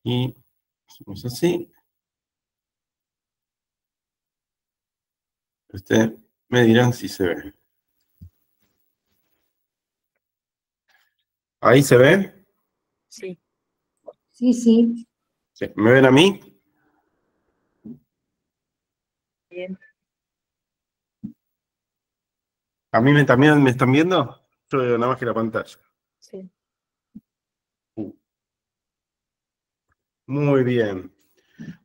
Y hacemos así. Ustedes me dirán si se ve. ¿Ahí se ve? Sí. Sí, sí. Sí. ¿Me ven a mí? Bien. ¿A mí también me están viendo? Yo veo nada más que la pantalla. Sí. Muy bien.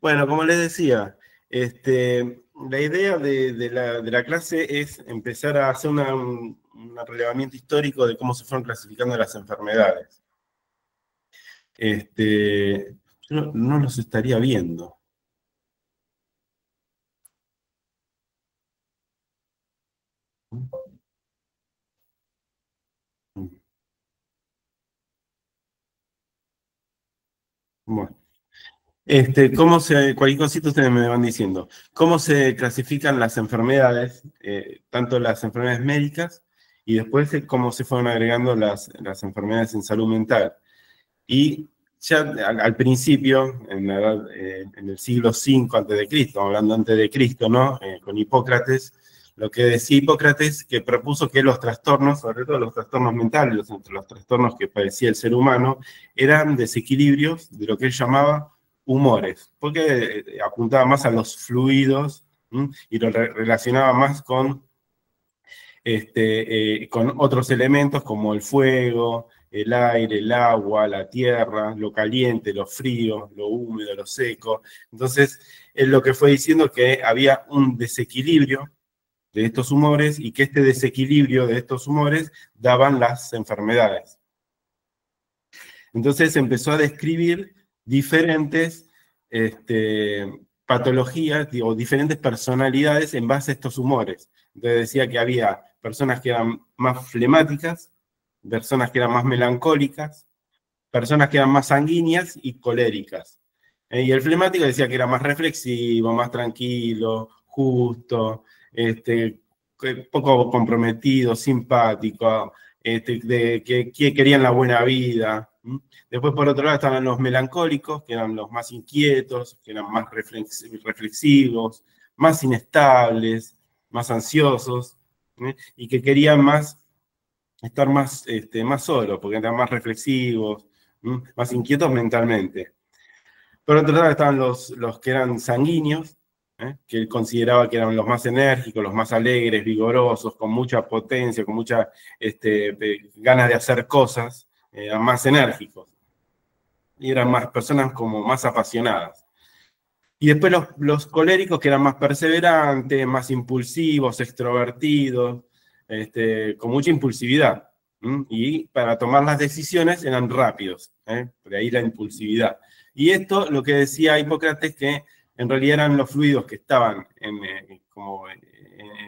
Bueno, como les decía, la idea de la clase es empezar a hacer un relevamiento histórico de cómo se fueron clasificando las enfermedades. Yo no los estaría viendo. Bueno. Cualquier cosita ustedes me van diciendo. ¿Cómo se clasifican las enfermedades, tanto las enfermedades médicas y después cómo se fueron agregando las enfermedades en salud mental? Y ya al principio, en el siglo V a.C., hablando antes de Cristo, ¿no? Con Hipócrates, lo que decía Hipócrates, que propuso que los trastornos, sobre todo los trastornos mentales, los trastornos que padecía el ser humano, eran desequilibrios de lo que él llamaba humores, porque apuntaba más a los fluidos, y lo relacionaba más con otros elementos como el fuego, el aire, el agua, la tierra, lo caliente, lo frío, lo húmedo, lo seco. Entonces, él lo que fue diciendo que había un desequilibrio de estos humores y que este desequilibrio de estos humores daban las enfermedades. Entonces empezó a describir diferentes patologías o diferentes personalidades en base a estos humores. Entonces decía que había personas que eran más flemáticas, personas que eran más melancólicas, personas que eran más sanguíneas y coléricas. Y el flemático decía que era más reflexivo, más tranquilo, justo, poco comprometido, simpático, que querían la buena vida. Después, por otro lado, estaban los melancólicos, que eran los más inquietos, que eran más reflexivos, más inestables, más ansiosos, y que querían estar más solos, porque eran más reflexivos, más inquietos mentalmente. Por otro lado estaban los que eran sanguíneos, que él consideraba que eran los más enérgicos, los más alegres, vigorosos, con mucha potencia, con mucha ganas de hacer cosas, eran más enérgicos. Y eran más personas como más apasionadas. Y después los coléricos, que eran más perseverantes, más impulsivos, extrovertidos, con mucha impulsividad. Y para tomar las decisiones eran rápidos, de ahí la impulsividad. Y esto, lo que decía Hipócrates, que en realidad eran los fluidos que estaban en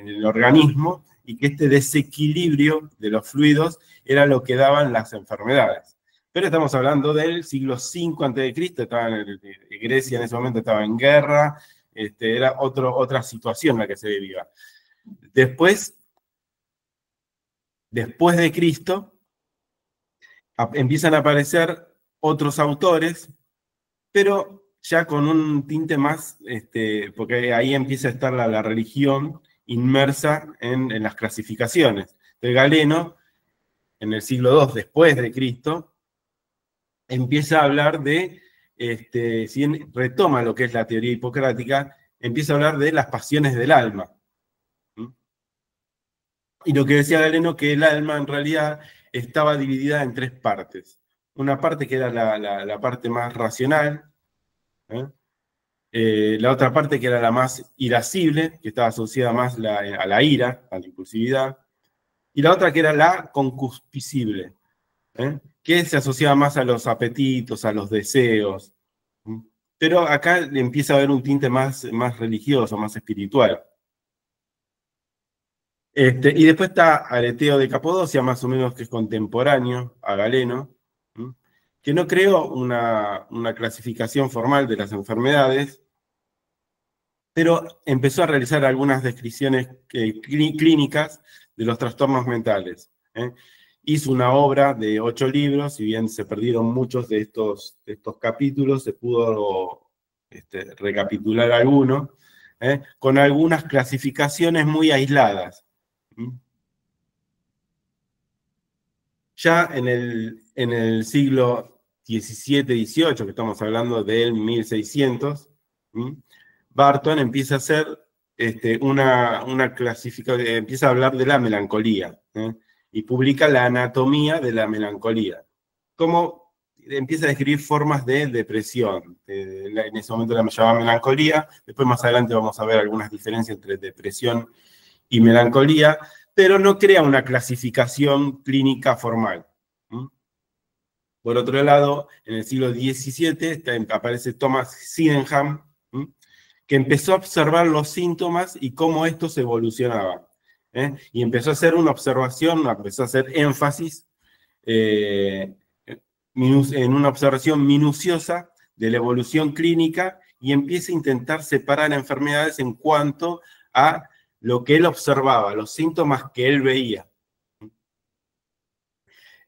el organismo y que este desequilibrio de los fluidos era lo que daban las enfermedades. Pero estamos hablando del siglo V a.C., Grecia en ese momento estaba en guerra, era otra situación la que se vivía. Después de Cristo, empiezan a aparecer otros autores, pero ya con un tinte más, porque ahí empieza a estar la religión inmersa en las clasificaciones. Entonces Galeno, en el siglo II después de Cristo, empieza a hablar si bien retoma lo que es la teoría hipocrática, empieza a hablar de las pasiones del alma. Y lo que decía Galeno, que el alma en realidad estaba dividida en tres partes. Una parte que era la parte más racional, la otra parte que era la más irascible, que estaba asociada más a la ira, a la impulsividad, y la otra que era la concupiscible, que se asociaba más a los apetitos, a los deseos. Pero acá empieza a haber un tinte más religioso, más espiritual. Y después está Areteo de Capodocia, más o menos que es contemporáneo a Galeno, que no creó una clasificación formal de las enfermedades, pero empezó a realizar algunas descripciones clínicas de los trastornos mentales. hizo una obra de 8 libros, si bien se perdieron muchos de estos capítulos, se pudo recapitular algunos, con algunas clasificaciones muy aisladas. Ya en el siglo XVII-XVIII, que estamos hablando del 1600, Barton empieza a hacer una clasificación, empieza a hablar de la melancolía, y publica La anatomía de la melancolía. Cómo empieza a describir formas de depresión. En ese momento la llamaba melancolía, después más adelante vamos a ver algunas diferencias entre depresión y melancolía, pero no crea una clasificación clínica formal. Por otro lado, en el siglo XVII aparece Thomas Sydenham, que empezó a observar los síntomas y cómo estos evolucionaban. Y empezó a hacer una observación, empezó a hacer énfasis en una observación minuciosa de la evolución clínica y empieza a intentar separar enfermedades en cuanto a lo que él observaba, los síntomas que él veía.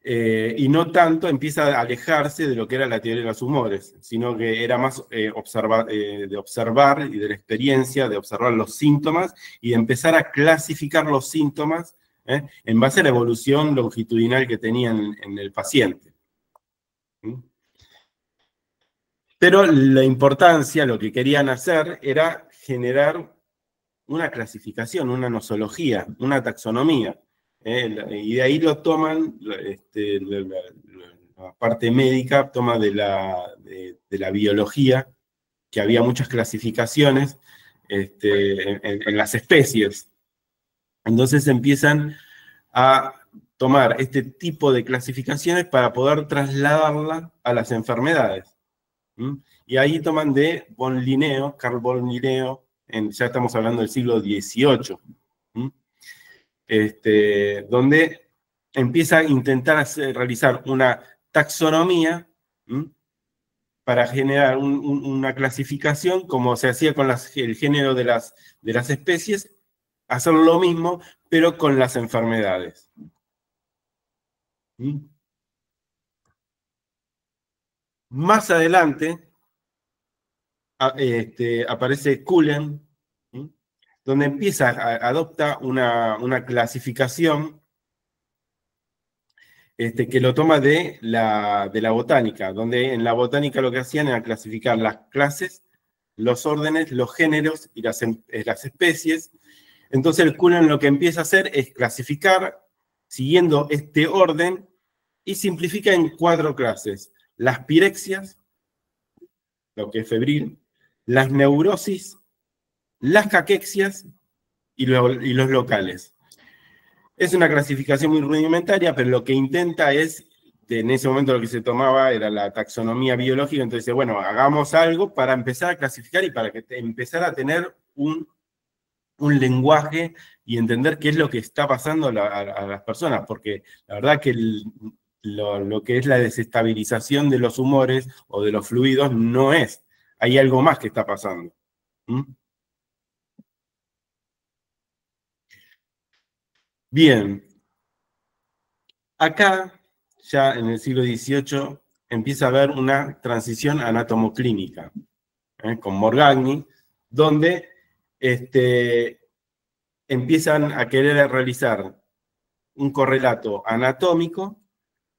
Y no tanto empieza a alejarse de lo que era la teoría de los humores, sino que era más de observar y de la experiencia, de observar los síntomas y de empezar a clasificar los síntomas en base a la evolución longitudinal que tenía en el paciente. Pero la importancia, lo que querían hacer, era generar una clasificación, una nosología, una taxonomía. Y de ahí lo toman, la parte médica toma de la biología, que había muchas clasificaciones en las especies. Entonces empiezan a tomar este tipo de clasificaciones para poder trasladarla a las enfermedades. Y ahí toman de von Linneo, Carl von Linneo, ya estamos hablando del siglo XVIII, donde empieza a intentar realizar una taxonomía para generar una clasificación, como se hacía con el género de las especies, hacer lo mismo, pero con las enfermedades. Más adelante aparece Cullen, donde adopta una clasificación que lo toma de la botánica, donde en la botánica lo que hacían era clasificar las clases, los órdenes, los géneros y las especies. Entonces el Cullen lo que empieza a hacer es clasificar siguiendo este orden y simplifica en 4 clases: las pirexias, lo que es febril, las neurosis, las caquexias y los locales. Es una clasificación muy rudimentaria, pero lo que intenta es, en ese momento lo que se tomaba era la taxonomía biológica, entonces, bueno, hagamos algo para empezar a clasificar y para empezar a tener un lenguaje y entender qué es lo que está pasando a las personas, porque la verdad que lo que es la desestabilización de los humores o de los fluidos no es, hay algo más que está pasando. Bien, acá, ya en el siglo XVIII, empieza a haber una transición anatomoclínica, con Morgagni, donde empiezan a querer realizar un correlato anatómico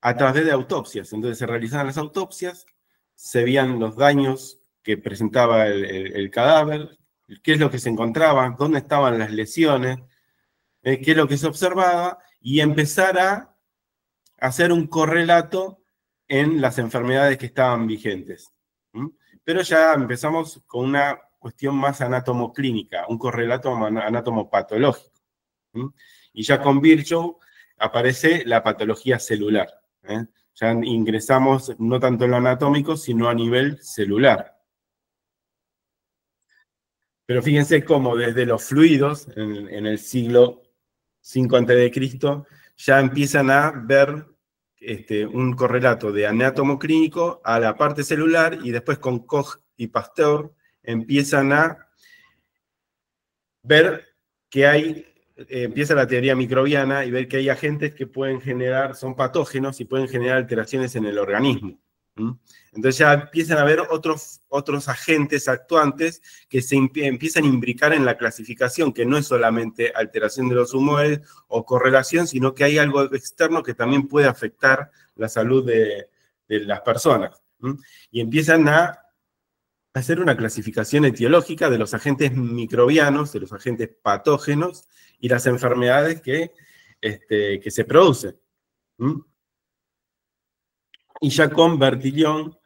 a través de autopsias. Entonces se realizaban las autopsias, se veían los daños que presentaba el cadáver, qué es lo que se encontraba, dónde estaban las lesiones, qué es lo que se observaba, y empezar a hacer un correlato en las enfermedades que estaban vigentes. Pero ya empezamos con una cuestión más anatomoclínica, un correlato anatomopatológico. Y ya con Virchow aparece la patología celular. Ya ingresamos no tanto en lo anatómico, sino a nivel celular. Pero fíjense cómo desde los fluidos, en el siglo V a.C., ya empiezan a ver un correlato de anatomoclínico a la parte celular, y después con Koch y Pasteur empiezan a ver que hay empieza la teoría microbiana y ver que hay agentes que pueden generar, son patógenos y pueden generar alteraciones en el organismo. Entonces ya empiezan a haber otros agentes actuantes que se empiezan a imbricar en la clasificación, que no es solamente alteración de los humores o correlación, sino que hay algo externo que también puede afectar la salud de las personas. Y empiezan a hacer una clasificación etiológica de los agentes microbianos, de los agentes patógenos y las enfermedades que se producen. Y ya con Bertillon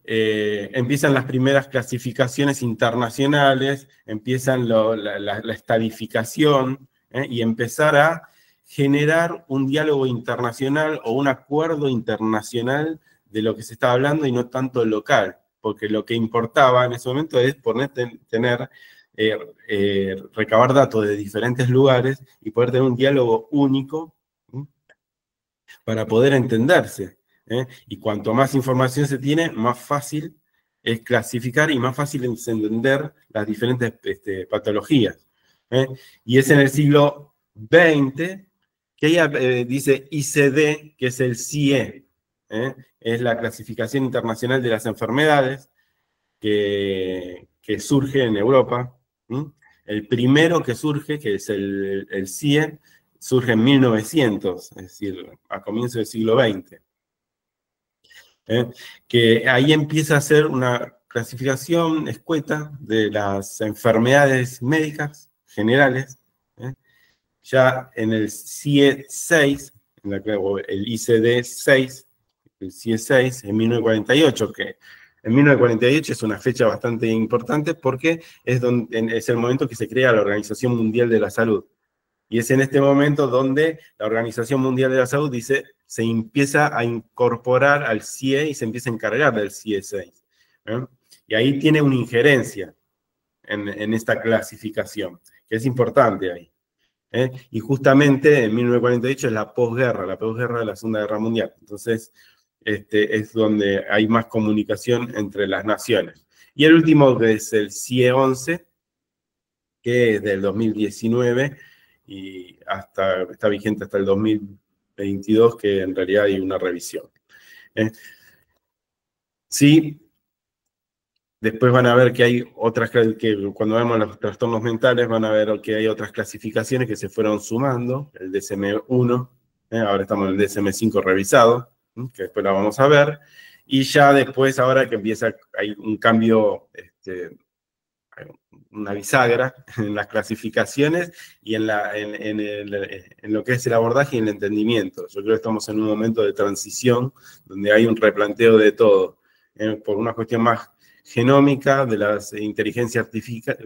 empiezan las primeras clasificaciones internacionales, empiezan la estadificación, y empezar a generar un diálogo internacional o un acuerdo internacional de lo que se está hablando y no tanto local, porque lo que importaba en ese momento es recabar datos de diferentes lugares y poder tener un diálogo único para poder entenderse. Y cuanto más información se tiene, más fácil es clasificar y más fácil es entender las diferentes patologías. Y es en el siglo XX que ella dice ICD, que es el CIE, es la Clasificación Internacional de las Enfermedades, que surge en Europa. El primero que surge, que es el CIE, surge en 1900, es decir, a comienzos del siglo XX. Que ahí empieza a hacer una clasificación escueta de las enfermedades médicas generales. Ya en el CIE 6, el ICD 6, el CIE 6, en 1948, que en 1948 es una fecha bastante importante porque es el momento que se crea la Organización Mundial de la Salud. Y es en este momento donde la Organización Mundial de la Salud dice, se empieza a incorporar al CIE y se empieza a encargar del CIE 6. Y ahí tiene una injerencia en esta clasificación, que es importante ahí. Y justamente en 1948 es la posguerra de la Segunda Guerra Mundial. Entonces, es donde hay más comunicación entre las naciones. Y el último, que es el CIE 11, que es del 2019, y está vigente hasta el 2022, que en realidad hay una revisión. Sí, después van a ver que hay otras, que cuando vemos los trastornos mentales, van a ver que hay otras clasificaciones que se fueron sumando, el DSM-1, ahora estamos en el DSM-5 revisado, que después la vamos a ver, y ya después, ahora que hay un cambio, una bisagra en las clasificaciones y en lo que es el abordaje y el entendimiento. Yo creo que estamos en un momento de transición donde hay un replanteo de todo, por una cuestión más genómica de la inteligencia artificial,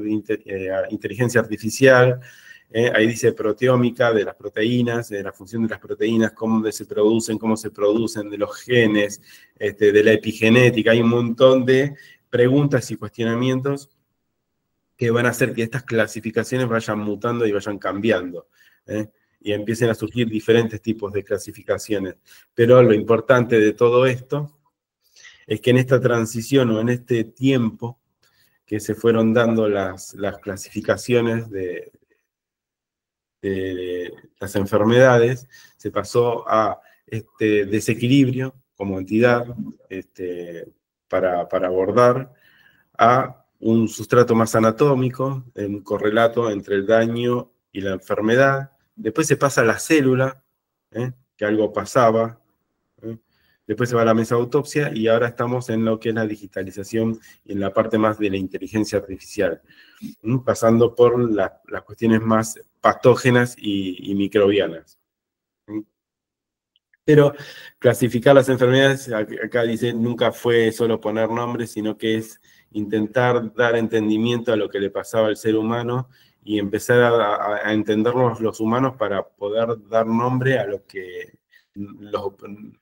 ahí dice proteómica de las proteínas, de la función de las proteínas, cómo se producen, de los genes, de la epigenética. Hay un montón de preguntas y cuestionamientos que van a hacer que estas clasificaciones vayan mutando y vayan cambiando, y empiecen a surgir diferentes tipos de clasificaciones. Pero lo importante de todo esto es que en esta transición o en este tiempo que se fueron dando las clasificaciones de las enfermedades, se pasó a este desequilibrio como entidad para abordar a un sustrato más anatómico, un correlato entre el daño y la enfermedad. Después se pasa a la célula, que algo pasaba. Después se va a la mesautopsia y ahora estamos en lo que es la digitalización y en la parte más de la inteligencia artificial, pasando por las cuestiones más patógenas y microbianas. Pero clasificar las enfermedades, acá dice, nunca fue solo poner nombres, sino que es intentar dar entendimiento a lo que le pasaba al ser humano y empezar a entendernos los humanos para poder dar nombre a lo que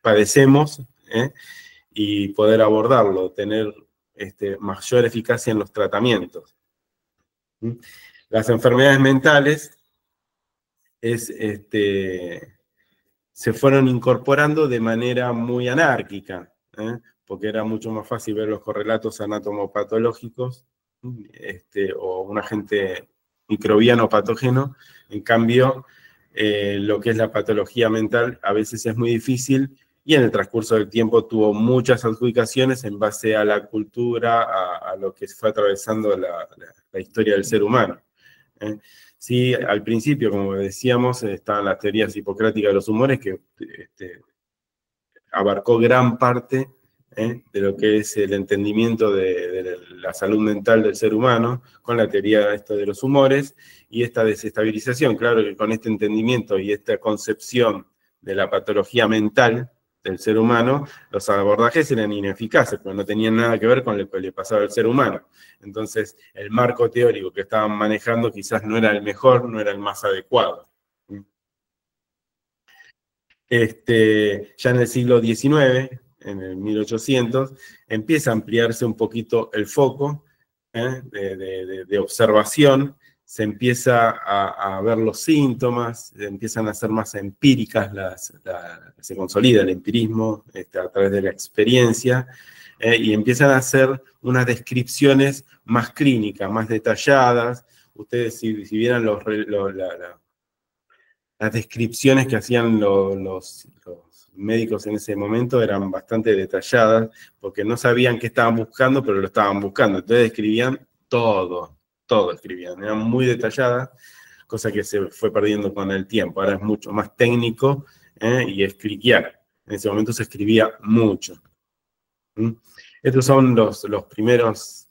padecemos, y poder abordarlo, tener mayor eficacia en los tratamientos. Las enfermedades mentales se fueron incorporando de manera muy anárquica, porque era mucho más fácil ver los correlatos anatomopatológicos, o un agente microbiano patógeno. En cambio, lo que es la patología mental a veces es muy difícil, y en el transcurso del tiempo tuvo muchas adjudicaciones en base a la cultura, a lo que fue atravesando la historia del ser humano. Sí, al principio, como decíamos, estaban las teorías hipocráticas de los humores, que abarcó gran parte de lo que es el entendimiento de la salud mental del ser humano, con la teoría de los humores y esta desestabilización. Claro que con este entendimiento y esta concepción de la patología mental del ser humano, los abordajes eran ineficaces, porque no tenían nada que ver con lo que le pasaba al ser humano. Entonces, el marco teórico que estaban manejando quizás no era el mejor, no era el más adecuado. Ya en el siglo XIX, en el 1800, empieza a ampliarse un poquito el foco de observación, se empieza a ver los síntomas, empiezan a ser más empíricas, se consolida el empirismo a través de la experiencia, y empiezan a hacer unas descripciones más clínicas, más detalladas. Ustedes si vieran las descripciones que hacían los médicos en ese momento eran bastante detalladas, porque no sabían qué estaban buscando, pero lo estaban buscando. Entonces describían todo escribían. Eran muy detalladas, cosa que se fue perdiendo con el tiempo. Ahora es mucho más técnico y es cliquear. En ese momento se escribía mucho. Estos son las primeras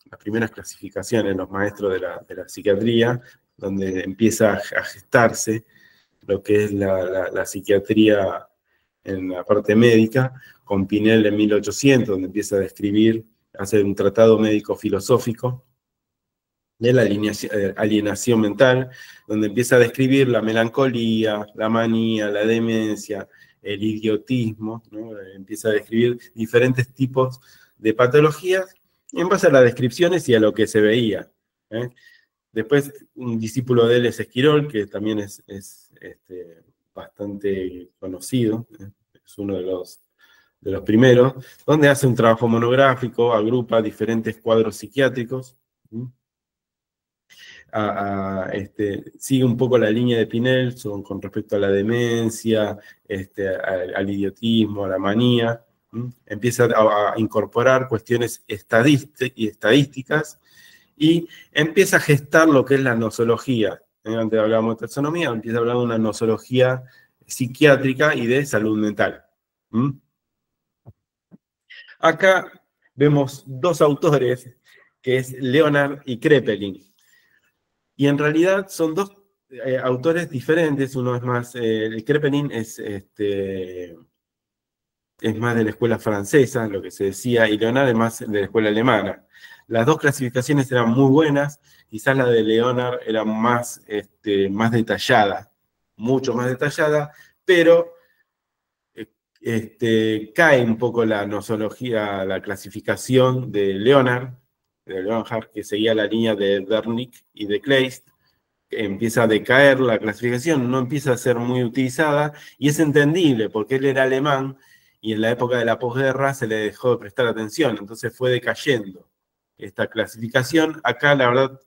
clasificaciones, los maestros de la psiquiatría, donde empieza a gestarse lo que es la psiquiatría en la parte médica, con Pinel en 1800, donde empieza a describir, hace un tratado médico-filosófico de la alienación mental, donde empieza a describir la melancolía, la manía, la demencia, el idiotismo, ¿no? Empieza a describir diferentes tipos de patologías en base a las descripciones y a lo que se veía. Después, un discípulo de él es Esquirol, que también es bastante conocido, es uno de los primeros, donde hace un trabajo monográfico, agrupa diferentes cuadros psiquiátricos, sigue un poco la línea de Pinel con respecto a la demencia, al idiotismo, a la manía. Empieza a incorporar cuestiones estadísticas y empieza a gestar lo que es la nosología. Antes hablábamos de taxonomía, empieza a hablar de una nosología psiquiátrica y de salud mental. Acá vemos dos autores, que es Leonard y Kraepelin. Y en realidad son dos autores diferentes. Uno es más, Kraepelin es más de la escuela francesa, lo que se decía, y Leonard es más de la escuela alemana. Las dos clasificaciones eran muy buenas, quizás la de Leonard era más detallada, mucho más detallada, pero cae un poco la nosología, la clasificación de Leonard, que seguía la línea de Wernicke y de Kleist. Empieza a decaer la clasificación, no empieza a ser muy utilizada, y es entendible, porque él era alemán, y en la época de la posguerra se le dejó de prestar atención, entonces fue decayendo esta clasificación. Acá, la verdad,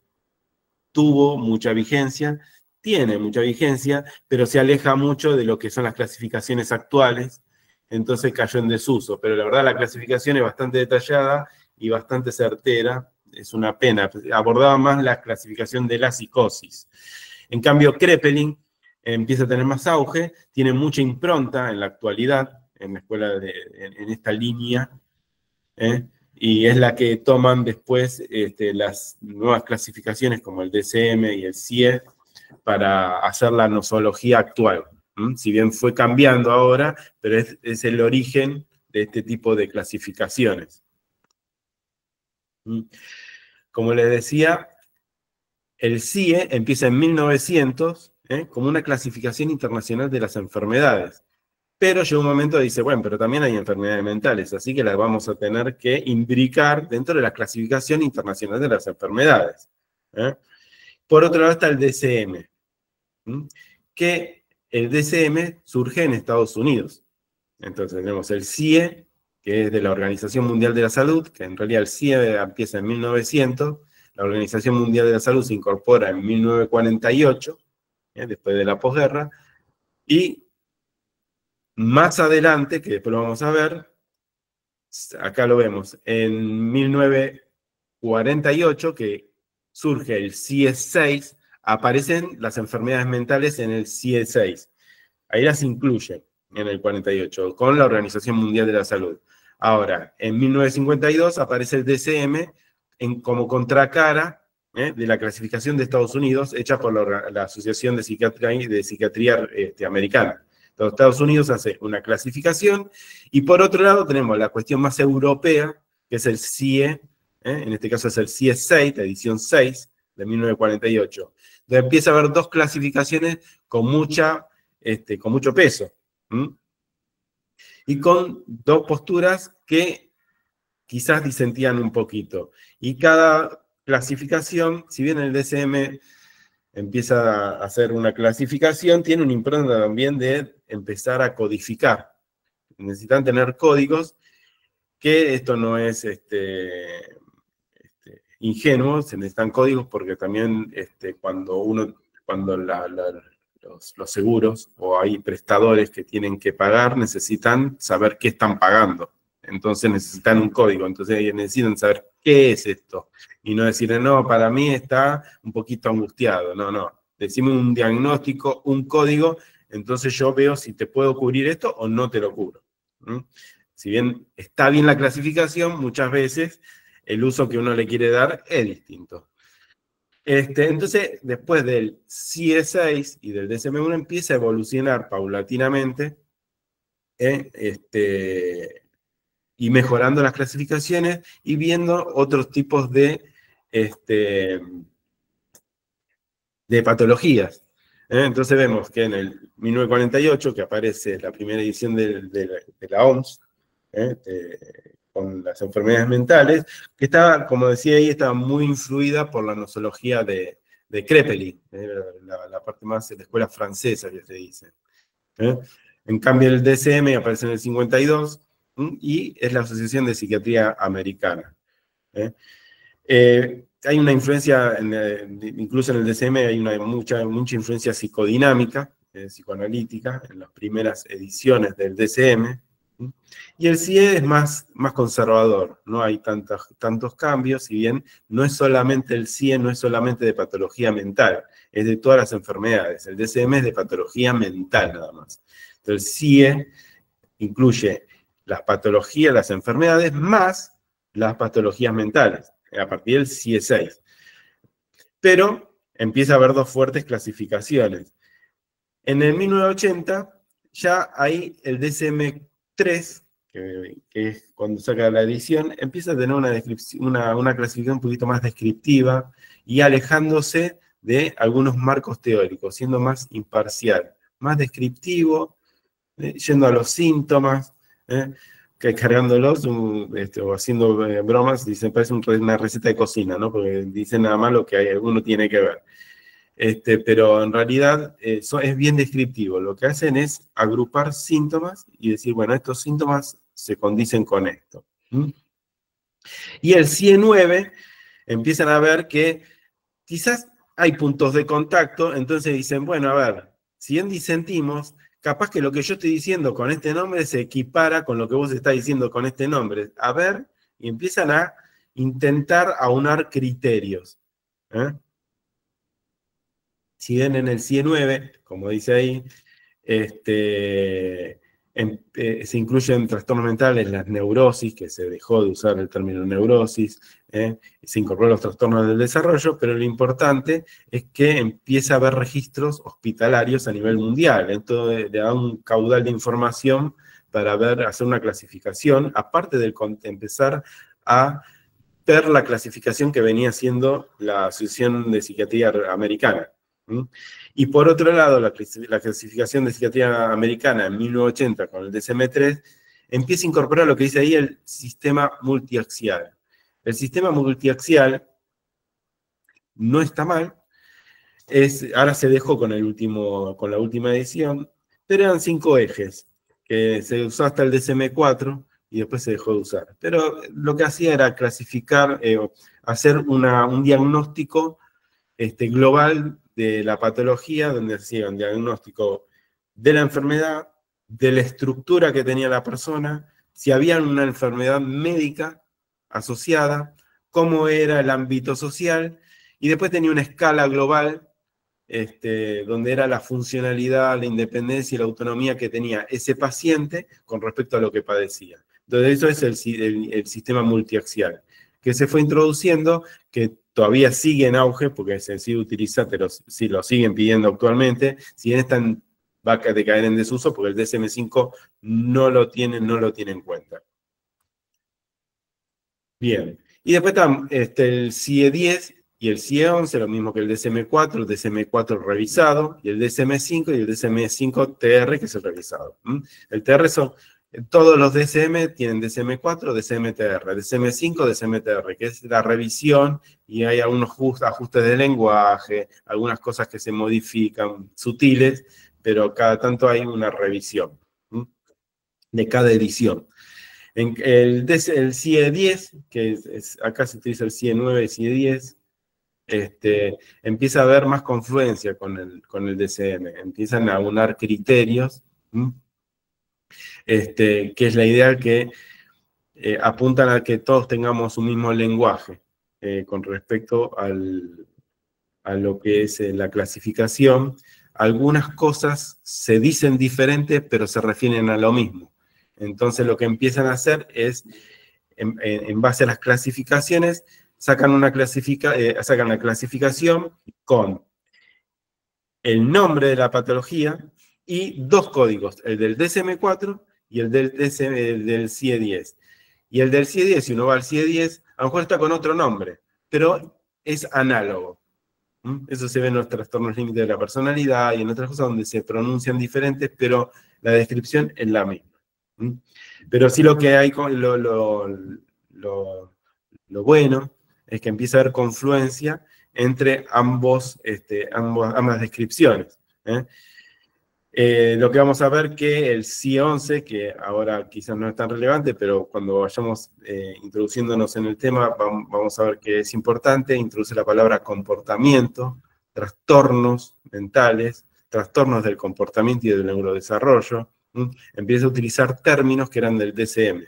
tuvo mucha vigencia, tiene mucha vigencia, pero se aleja mucho de lo que son las clasificaciones actuales, entonces cayó en desuso. Pero la verdad, la clasificación es bastante detallada y bastante certera. Es una pena, abordaba más la clasificación de la psicosis. En cambio, Kraepelin empieza a tener más auge, tiene mucha impronta en la actualidad, en la escuela, en esta línea, y es la que toman después las nuevas clasificaciones como el DSM y el CIE para hacer la nosología actual. Si bien fue cambiando ahora, pero es el origen de este tipo de clasificaciones. Como les decía, el CIE empieza en 1900 como una clasificación internacional de las enfermedades. Pero llega un momento que dice, bueno, pero también hay enfermedades mentales, así que las vamos a tener que imbricar dentro de la clasificación internacional de las enfermedades. Por otro lado está el DSM, que el DSM surge en Estados Unidos. Entonces tenemos el CIE, que es de la Organización Mundial de la Salud, que en realidad el CIE empieza en 1900, la Organización Mundial de la Salud se incorpora en 1948, después de la posguerra, y más adelante, que después lo vamos a ver, acá lo vemos, en 1948, que surge el CIE-6, aparecen las enfermedades mentales en el CIE-6. Ahí las incluye en el 48, con la Organización Mundial de la Salud. Ahora, en 1952 aparece el DSM como contracara de la clasificación de Estados Unidos, hecha por la Asociación de Psiquiatría Americana. Entonces, Estados Unidos hace una clasificación, y por otro lado tenemos la cuestión más europea, que es el CIE, en este caso es el CIE-6, la edición 6 de 1948, donde empieza a haber dos clasificaciones con mucho peso, y con dos posturas que quizás disentían un poquito. Y cada clasificación, si bien el DSM empieza a hacer una clasificación, tiene una impronta también de empezar a codificar. Necesitan tener códigos, que esto no es ingenuo, se necesitan códigos porque también cuando los seguros o hay prestadores que tienen que pagar, necesitan saber qué están pagando. Entonces necesitan un código, entonces necesitan saber qué es esto. Y no decir, no, para mí está un poquito angustiado. No. Decime un diagnóstico, un código, entonces yo veo si te puedo cubrir esto o no te lo cubro. Si bien está bien la clasificación, muchas veces el uso que uno le quiere dar es distinto. Entonces, después del CIE-6 y del DSM-1 empieza a evolucionar paulatinamente y mejorando las clasificaciones y viendo otros tipos de patologías. Entonces vemos que en el 1948, que aparece la primera edición de la OMS, con las enfermedades mentales, que estaba, como decía ahí, estaba muy influida por la nosología de Kraepelin, la parte más de la escuela francesa que se dice. En cambio, el DSM aparece en el 52, y es la Asociación de Psiquiatría Americana. Hay una influencia, incluso en el DSM hay mucha influencia psicodinámica, psicoanalítica, en las primeras ediciones del DSM. Y el CIE es más conservador, no hay tantos cambios, si bien no es solamente el CIE, no es solamente de patología mental, es de todas las enfermedades. El DSM es de patología mental nada más. Entonces el CIE incluye las patologías, las enfermedades, más las patologías mentales, a partir del CIE-6. Pero empieza a haber dos fuertes clasificaciones. En el 1980 ya hay el DSM-3, que es cuando saca la edición, empieza a tener una clasificación un poquito más descriptiva y alejándose de algunos marcos teóricos, siendo más imparcial, más descriptivo, yendo a los síntomas, que cargándolos o haciendo bromas, dicen, parece una receta de cocina, ¿no? Porque dicen nada más lo que uno tiene que ver. Pero en realidad es bien descriptivo. Lo que hacen es agrupar síntomas y decir, bueno, estos síntomas se condicen con esto. Y el CIE-9 empiezan a ver que quizás hay puntos de contacto, entonces dicen, bueno, a ver, si bien disentimos, capaz que lo que yo estoy diciendo con este nombre se equipara con lo que vos estás diciendo con este nombre. A ver, y empiezan a intentar aunar criterios. Si bien en el CIE-9, como dice ahí, se incluyen trastornos mentales, las neurosis, que se dejó de usar el término neurosis, se incorporan los trastornos del desarrollo, pero lo importante es que empieza a haber registros hospitalarios a nivel mundial. Entonces le da un caudal de información para hacer una clasificación, aparte de empezar a ver la clasificación que venía haciendo la Asociación de Psiquiatría Americana. Y por otro lado, la clasificación de psiquiatría americana en 1980 con el DSM-3 empieza a incorporar lo que dice ahí el sistema multiaxial. El sistema multiaxial no está mal, ahora se dejó con la última edición, pero eran 5 ejes, que se usó hasta el DSM-4, y después se dejó de usar. Pero lo que hacía era clasificar, hacer un diagnóstico global de la patología, donde hacía un diagnóstico de la enfermedad, de la estructura que tenía la persona, si había una enfermedad médica asociada, cómo era el ámbito social, y después tenía una escala global, donde era la funcionalidad, la independencia y la autonomía que tenía ese paciente con respecto a lo que padecía. Entonces eso es el sistema multiaxial, que se fue introduciendo, que todavía sigue en auge, porque se sigue utilizando, pero sí lo siguen pidiendo actualmente, si bien están, va a caer en desuso, porque el DSM-5 no lo tiene en cuenta. Bien, y después están el CIE-10 y el CIE-11, lo mismo que el DSM-4, el DSM-4 revisado, y el DSM-5 y el DSM-5-TR, que es el revisado. El TR son, todos los DSM tienen DSM-4, DSM-TR, DSM-5, DSM-TR, que es la revisión, y hay algunos ajustes de lenguaje, algunas cosas que se modifican, sutiles, pero cada tanto hay una revisión de cada edición. En el CIE-10, que acá se utiliza el CIE-9 y CIE-10, empieza a haber más confluencia con el DSM, empiezan a unar criterios, que es la idea que apuntan a que todos tengamos un mismo lenguaje con respecto a lo que es la clasificación. Algunas cosas se dicen diferentes, pero se refieren a lo mismo. Entonces lo que empiezan a hacer es, en base a las clasificaciones, sacan la clasificación con el nombre de la patología y dos códigos, el del DSM-4 y el del CIE-10. Y el del CIE-10, si uno va al CIE-10, a lo mejor está con otro nombre, pero es análogo. Eso se ve en los trastornos límite de la personalidad y en otras cosas donde se pronuncian diferentes, pero la descripción es la misma. Pero sí lo que hay, lo bueno, es que empieza a haber confluencia entre ambas descripciones. Lo que vamos a ver que el CIE-11, que ahora quizás no es tan relevante, pero cuando vayamos introduciéndonos en el tema, vamos a ver que es importante, introduce la palabra comportamiento, trastornos mentales, trastornos del comportamiento y del neurodesarrollo. Empieza a utilizar términos que eran del DSM,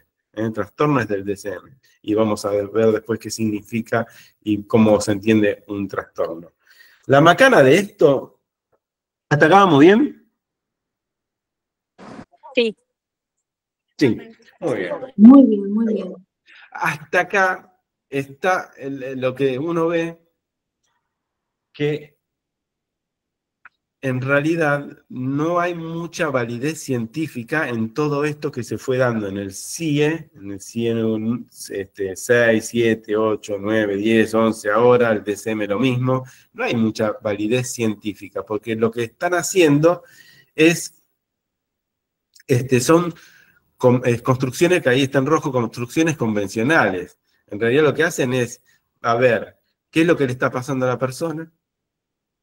trastornos del DSM, y vamos a ver después qué significa y cómo se entiende un trastorno. La macana de esto, ¿hasta acá vamos bien? Sí. Sí, muy bien. Muy bien, muy bien. Hasta acá está lo que uno ve que en realidad no hay mucha validez científica en todo esto que se fue dando en el CIE 6, 7, 8, 9, 10, 11, ahora el DSM lo mismo. No hay mucha validez científica, porque lo que están haciendo es, son construcciones, que ahí está en rojo, construcciones convencionales. En realidad lo que hacen es, a ver, qué es lo que le está pasando a la persona,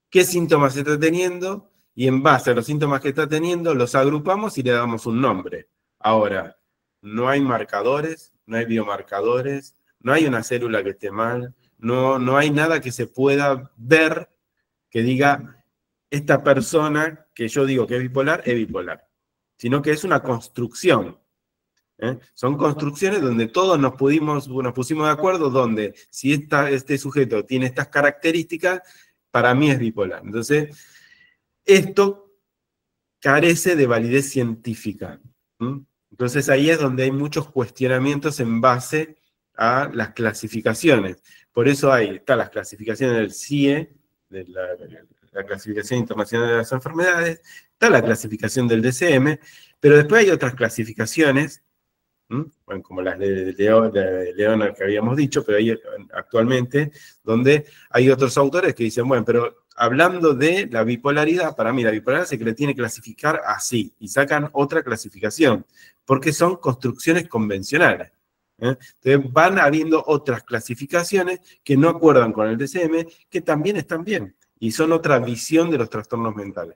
qué síntomas está teniendo, y en base a los síntomas que está teniendo, los agrupamos y le damos un nombre. Ahora, no hay marcadores, no hay biomarcadores, no hay una célula que esté mal, no hay nada que se pueda ver que diga, esta persona que yo digo que es bipolar, sino que es una construcción. Son construcciones donde todos nos pusimos de acuerdo, donde si este sujeto tiene estas características, para mí es bipolar. Entonces, esto carece de validez científica. Entonces ahí es donde hay muchos cuestionamientos en base a las clasificaciones. Por eso están las clasificaciones del CIE, de la Clasificación Internacional de las Enfermedades, está la clasificación del DSM, pero después hay otras clasificaciones, bueno, como las de Leonard que habíamos dicho, pero hay actualmente donde hay otros autores que dicen, bueno, pero hablando de la bipolaridad, para mí la bipolaridad se le tiene que clasificar así, y sacan otra clasificación, porque son construcciones convencionales. Entonces van habiendo otras clasificaciones que no acuerdan con el DSM, que también están bien, y son otra visión de los trastornos mentales.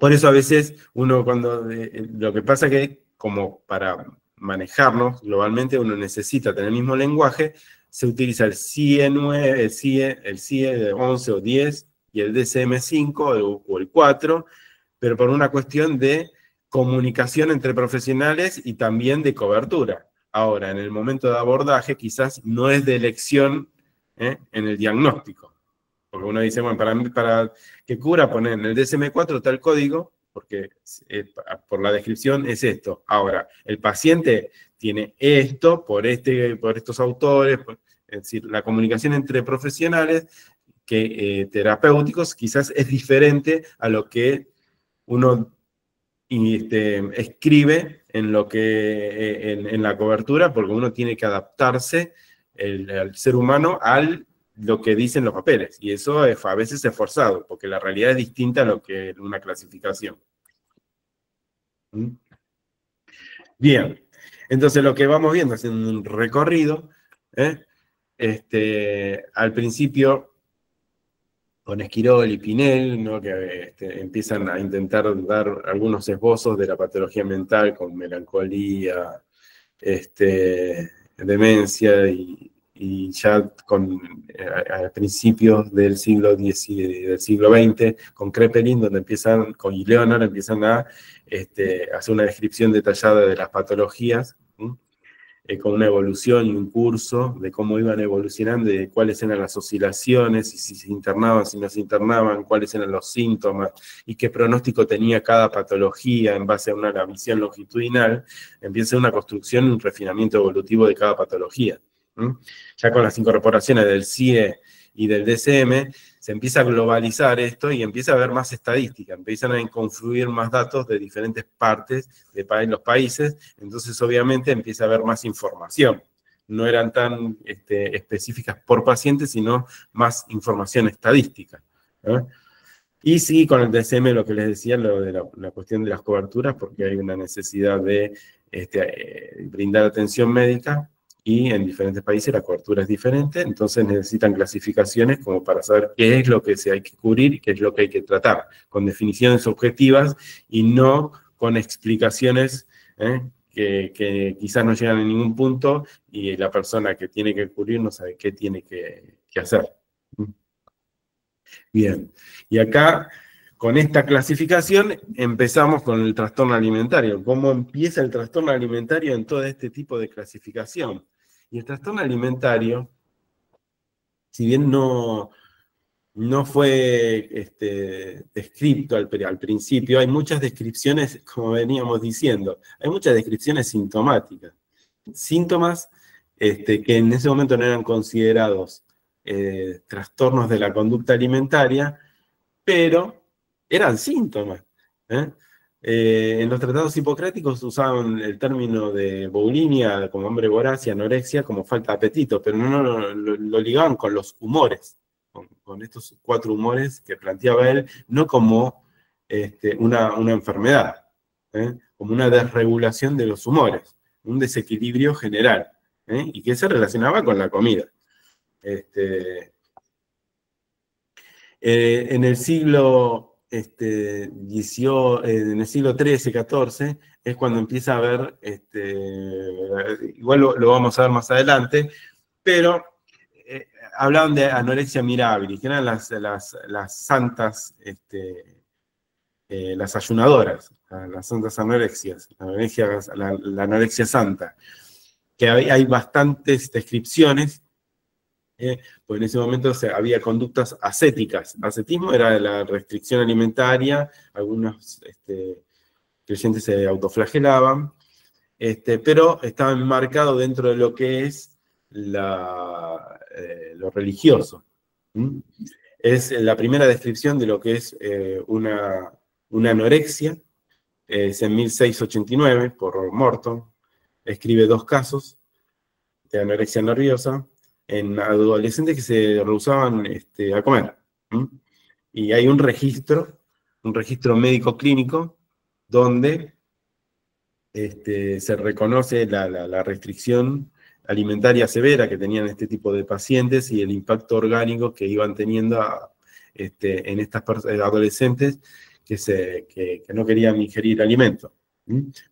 Por eso a veces uno lo que pasa que como para manejarnos globalmente uno necesita tener el mismo lenguaje, se utiliza el CIE 9, el CIE de 11 o 10 y el DSM-5 o el 4, pero por una cuestión de comunicación entre profesionales y también de cobertura. Ahora, en el momento de abordaje quizás no es de elección en el diagnóstico. Porque uno dice, bueno, para que cura poner en el DSM-4 tal código, porque por la descripción es esto. Ahora, el paciente tiene esto por estos autores, es decir, la comunicación entre profesionales terapéuticos quizás es diferente a lo que uno escribe en en la cobertura, porque uno tiene que adaptarse al ser humano lo que dicen los papeles, y eso a veces es forzado, porque la realidad es distinta a lo que una clasificación. ¿Mm? Bien, entonces lo que vamos viendo, haciendo un recorrido, al principio con Esquirol y Pinel, ¿no? Que empiezan a intentar dar algunos esbozos de la patología mental con melancolía, demencia y ya a principios del siglo XX, con Kraepelin, donde con Leonard empiezan a hacer una descripción detallada de las patologías, con una evolución y un curso de cómo iban evolucionando, de cuáles eran las oscilaciones, y si se internaban, si no se internaban, cuáles eran los síntomas, y qué pronóstico tenía cada patología en base a una visión longitudinal. Empieza una construcción, un refinamiento evolutivo de cada patología. Ya con las incorporaciones del CIE y del DSM, se empieza a globalizar esto y empieza a haber más estadística, empiezan a confluir más datos de diferentes partes de los países, entonces obviamente empieza a haber más información. No eran tan específicas por paciente, sino más información estadística. Y sí, con el DSM, lo que les decía, lo de la cuestión de las coberturas, porque hay una necesidad de brindar atención médica, y en diferentes países la cobertura es diferente, entonces necesitan clasificaciones como para saber qué es lo que se hay que cubrir y qué es lo que hay que tratar, con definiciones objetivas y no con explicaciones que quizás no llegan a ningún punto y la persona que tiene que cubrir no sabe qué tiene que hacer. Bien, y acá, con esta clasificación, empezamos con el trastorno alimentario. ¿Cómo empieza el trastorno alimentario en todo este tipo de clasificación? Y el trastorno alimentario, si bien no fue descrito al principio, hay muchas descripciones, como veníamos diciendo, hay muchas descripciones sintomáticas. Síntomas que en ese momento no eran considerados trastornos de la conducta alimentaria, pero eran síntomas. En los tratados hipocráticos usaban el término de bulimia como hambre voraz y anorexia como falta de apetito, pero no lo ligaban con los humores, con estos 4 humores que planteaba él, no como una enfermedad, como una desregulación de los humores, un desequilibrio general, y que se relacionaba con la comida. En el siglo en el siglo XIII, XIV, es cuando empieza a haber, igual lo vamos a ver más adelante, pero hablaban de anorexia mirabilis, que eran las santas, las ayunadoras, las santas anorexias, la anorexia santa, que hay bastantes descripciones. Pues en ese momento había conductas ascéticas. Ascetismo era la restricción alimentaria, algunos creyentes se autoflagelaban, pero estaba enmarcado dentro de lo que es lo religioso. Es la primera descripción de lo que es una anorexia, es en 1689, por Morton. Escribe 2 casos de anorexia nerviosa en adolescentes que se rehusaban a comer. Y hay un registro médico clínico, donde se reconoce la restricción alimentaria severa que tenían este tipo de pacientes y el impacto orgánico que iban teniendo en estas adolescentes que no querían ingerir alimento.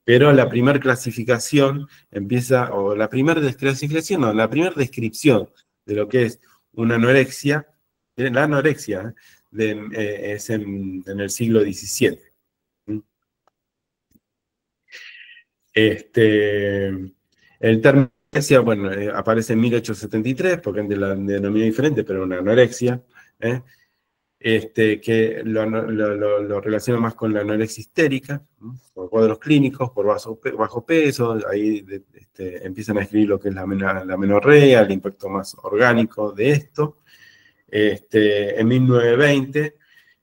Pero la primera clasificación empieza, o la primera desclasificación, no, la primera descripción de lo que es una anorexia, la anorexia es en el siglo XVII. El término anorexia, bueno, aparece en 1873, porque antes la denominó diferente, pero una anorexia, que lo relaciona más con la anorexia histérica, por cuadros clínicos, por bajo peso, ahí empiezan a escribir lo que es la menorrea, el impacto más orgánico de esto. En 1920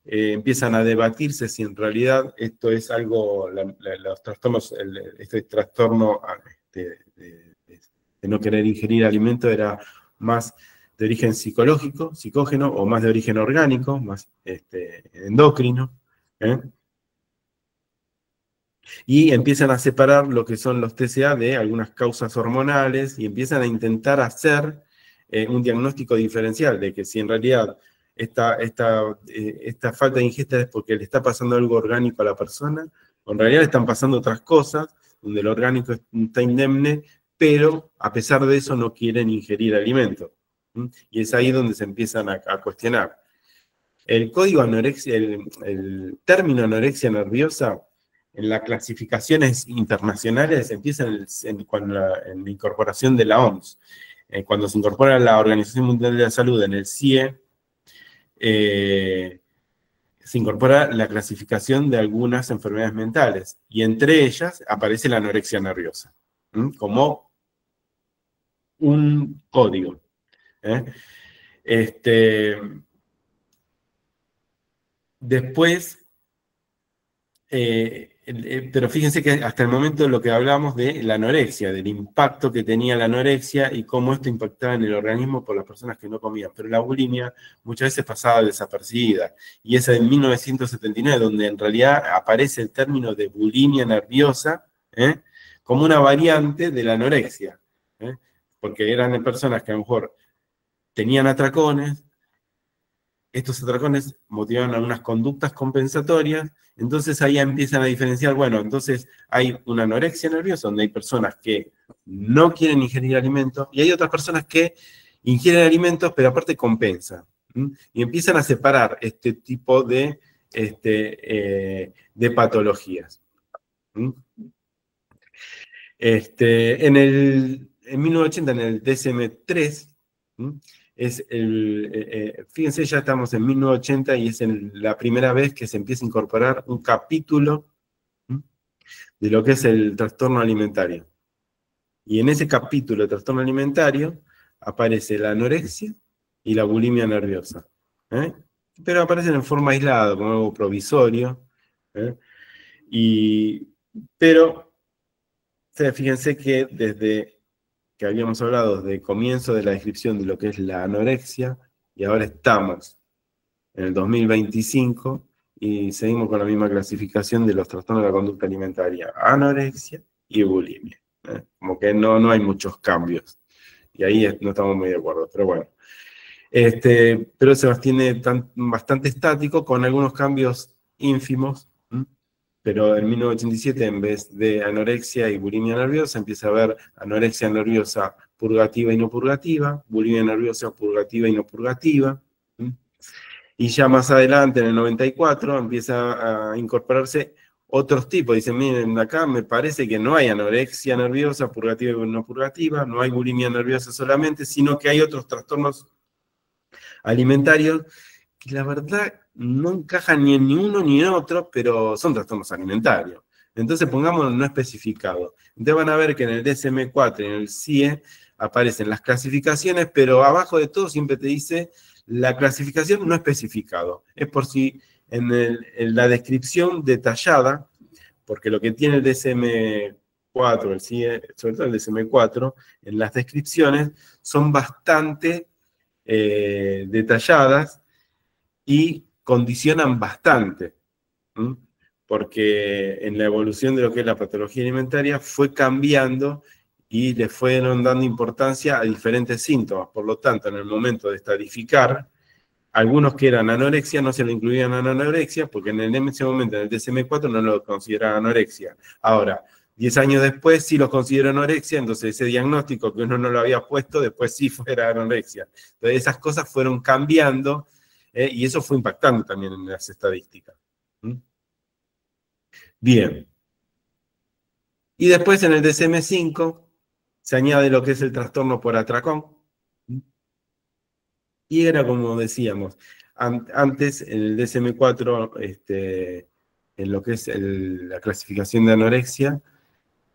empiezan a debatirse si en realidad esto es algo, los trastornos, este trastorno de no querer ingerir alimento era más de origen psicológico, psicógeno, o más de origen orgánico, más endocrino. Y empiezan a separar lo que son los TCA de algunas causas hormonales y empiezan a intentar hacer un diagnóstico diferencial de que si en realidad esta falta de ingesta es porque le está pasando algo orgánico a la persona, o en realidad le están pasando otras cosas, donde el orgánico está indemne, pero a pesar de eso no quieren ingerir alimento. Y es ahí donde se empiezan a cuestionar. El código anorexia, el término anorexia nerviosa, en las clasificaciones internacionales empieza en la incorporación de la OMS. Cuando se incorpora la Organización Mundial de la Salud en el CIE, se incorpora la clasificación de algunas enfermedades mentales, y entre ellas aparece la anorexia nerviosa, como un código. Después, pero fíjense que hasta el momento lo que hablamos de la anorexia, del impacto que tenía la anorexia y cómo esto impactaba en el organismo por las personas que no comían. Pero la bulimia muchas veces pasaba desapercibida. Y es en 1979 donde en realidad aparece el término de bulimia nerviosa como una variante de la anorexia. Porque eran personas que a lo mejor tenían atracones, estos atracones motivaban algunas conductas compensatorias, entonces ahí empiezan a diferenciar, bueno, entonces hay una anorexia nerviosa, donde hay personas que no quieren ingerir alimentos, y hay otras personas que ingieren alimentos, pero aparte compensan. Y empiezan a separar este tipo de patologías. En 1980, en el DSM-3, fíjense, ya estamos en 1980 y es la primera vez que se empieza a incorporar un capítulo de lo que es el trastorno alimentario. Y en ese capítulo de trastorno alimentario aparece la anorexia y la bulimia nerviosa. Pero aparecen en forma aislada, como algo provisorio. Pero fíjense que desde que habíamos hablado de comienzo de la descripción de lo que es la anorexia, y ahora estamos en el 2025 y seguimos con la misma clasificación de los trastornos de la conducta alimentaria, anorexia y bulimia. Como que no hay muchos cambios, y ahí no estamos muy de acuerdo, pero bueno. Pero se mantiene bastante estático, con algunos cambios ínfimos, pero en 1987, en vez de anorexia y bulimia nerviosa, empieza a haber anorexia nerviosa purgativa y no purgativa, bulimia nerviosa purgativa y no purgativa. Y ya más adelante, en el 94, empieza a incorporarse otros tipos. Dicen, miren, acá me parece que no hay anorexia nerviosa purgativa y no purgativa, no hay bulimia nerviosa solamente, sino que hay otros trastornos alimentarios que la verdad no encajan ni en uno ni en otro, pero son trastornos alimentarios. Entonces pongámoslo no especificado. Entonces van a ver que en el DSM-4 y en el CIE aparecen las clasificaciones, pero abajo de todo siempre te dice la clasificación no especificado. Es por si en la descripción detallada, porque lo que tiene el DSM-4, el CIE, sobre todo el DSM-4, en las descripciones son bastante detalladas y condicionan bastante, porque en la evolución de lo que es la patología alimentaria fue cambiando y le fueron dando importancia a diferentes síntomas. Por lo tanto, en el momento de estadificar, algunos que eran anorexia no se lo incluían en anorexia, porque en ese momento, en el DSM-4, no lo consideraban anorexia. Ahora, 10 años después sí lo consideró anorexia, entonces ese diagnóstico que uno no lo había puesto, después sí fuera anorexia. Entonces esas cosas fueron cambiando, y eso fue impactando también en las estadísticas. ¿Mm? Bien. Y después en el DSM-5 se añade lo que es el trastorno por atracón. Y era como decíamos, antes en el DSM-4, en lo que es la clasificación de anorexia,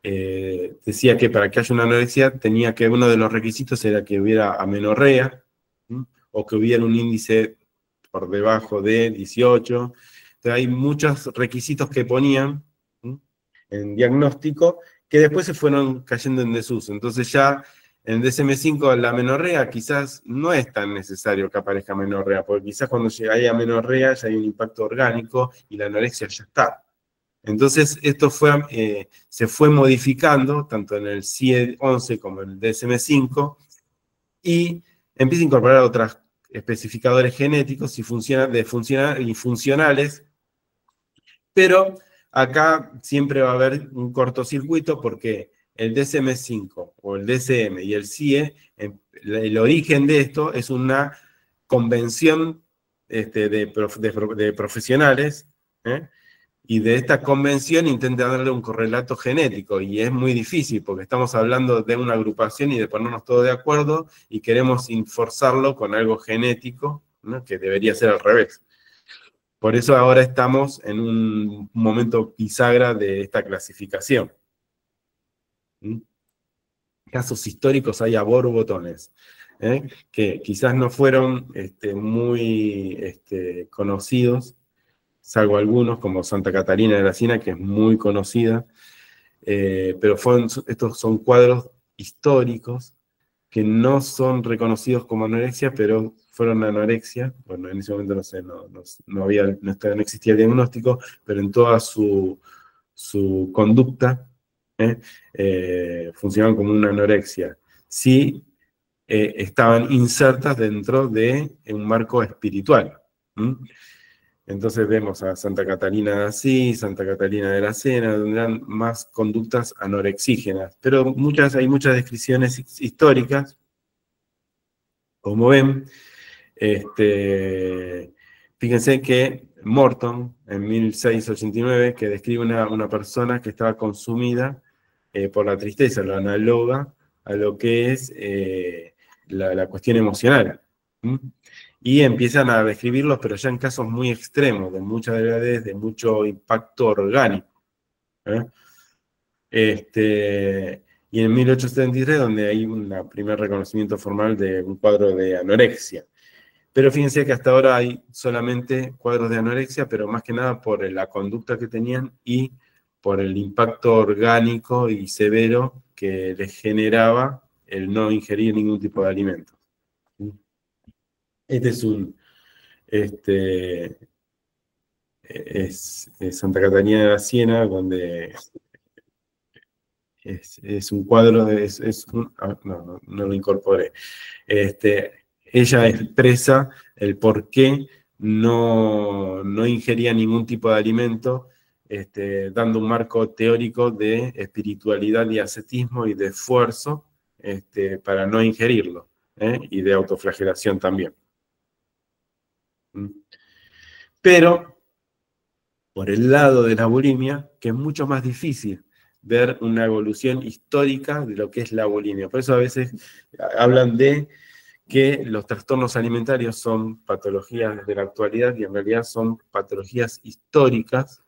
decía que para que haya una anorexia tenía que uno de los requisitos era que hubiera amenorrea, ¿sí? O que hubiera un índice por debajo de 18. Entonces hay muchos requisitos que ponían, ¿sí?, en diagnóstico que después se fueron cayendo en desuso. Entonces ya en el DSM-5 la amenorrea quizás no es tan necesario que aparezca amenorrea, porque quizás cuando hay amenorrea ya hay un impacto orgánico y la anorexia ya está. Entonces, esto se fue modificando, tanto en el CIE 11 como en el DSM-5, y empieza a incorporar otros especificadores genéticos y funcionales, pero acá siempre va a haber un cortocircuito porque el DSM-5 o el DSM y el CIE, el origen de esto es una convención de profesionales, y de esta convención intenta darle un correlato genético, y es muy difícil, porque estamos hablando de una agrupación y de ponernos todos de acuerdo, y queremos forzarlo con algo genético, ¿no?, que debería ser al revés. Por eso ahora estamos en un momento bisagra de esta clasificación. Casos históricos hay a borbotones, que quizás no fueron muy conocidos, salvo algunos, como Santa Catarina de la Siena, que es muy conocida, pero estos son cuadros históricos que no son reconocidos como anorexia, pero fueron anorexia. Bueno, en ese momento no existía el diagnóstico, pero en toda su conducta funcionaban como una anorexia. Sí, estaban insertas dentro de un marco espiritual. Entonces vemos a Santa Catarina de Asís, Santa Catarina de la Siena, donde eran más conductas anorexígenas. Pero hay muchas descripciones históricas, como ven. Fíjense que Morton, en 1689, que describe una persona que estaba consumida por la tristeza, lo analoga a lo que es la cuestión emocional. Y empiezan a describirlos, pero ya en casos muy extremos, de mucha delgadez, de mucho impacto orgánico. Y en 1873, donde hay un primer reconocimiento formal de un cuadro de anorexia. Pero fíjense que hasta ahora hay solamente cuadros de anorexia, pero más que nada por la conducta que tenían y por el impacto orgánico y severo que les generaba el no ingerir ningún tipo de alimento. Este es Santa Catarina de la Siena, donde es un cuadro, no lo incorporé. Ella expresa el por qué no ingería ningún tipo de alimento, dando un marco teórico de espiritualidad y ascetismo y de esfuerzo para no ingerirlo, y de autoflagelación también. Pero, por el lado de la bulimia, que es mucho más difícil ver una evolución histórica de lo que es la bulimia. Por eso a veces hablan de que los trastornos alimentarios son patologías de la actualidad y en realidad son patologías históricas,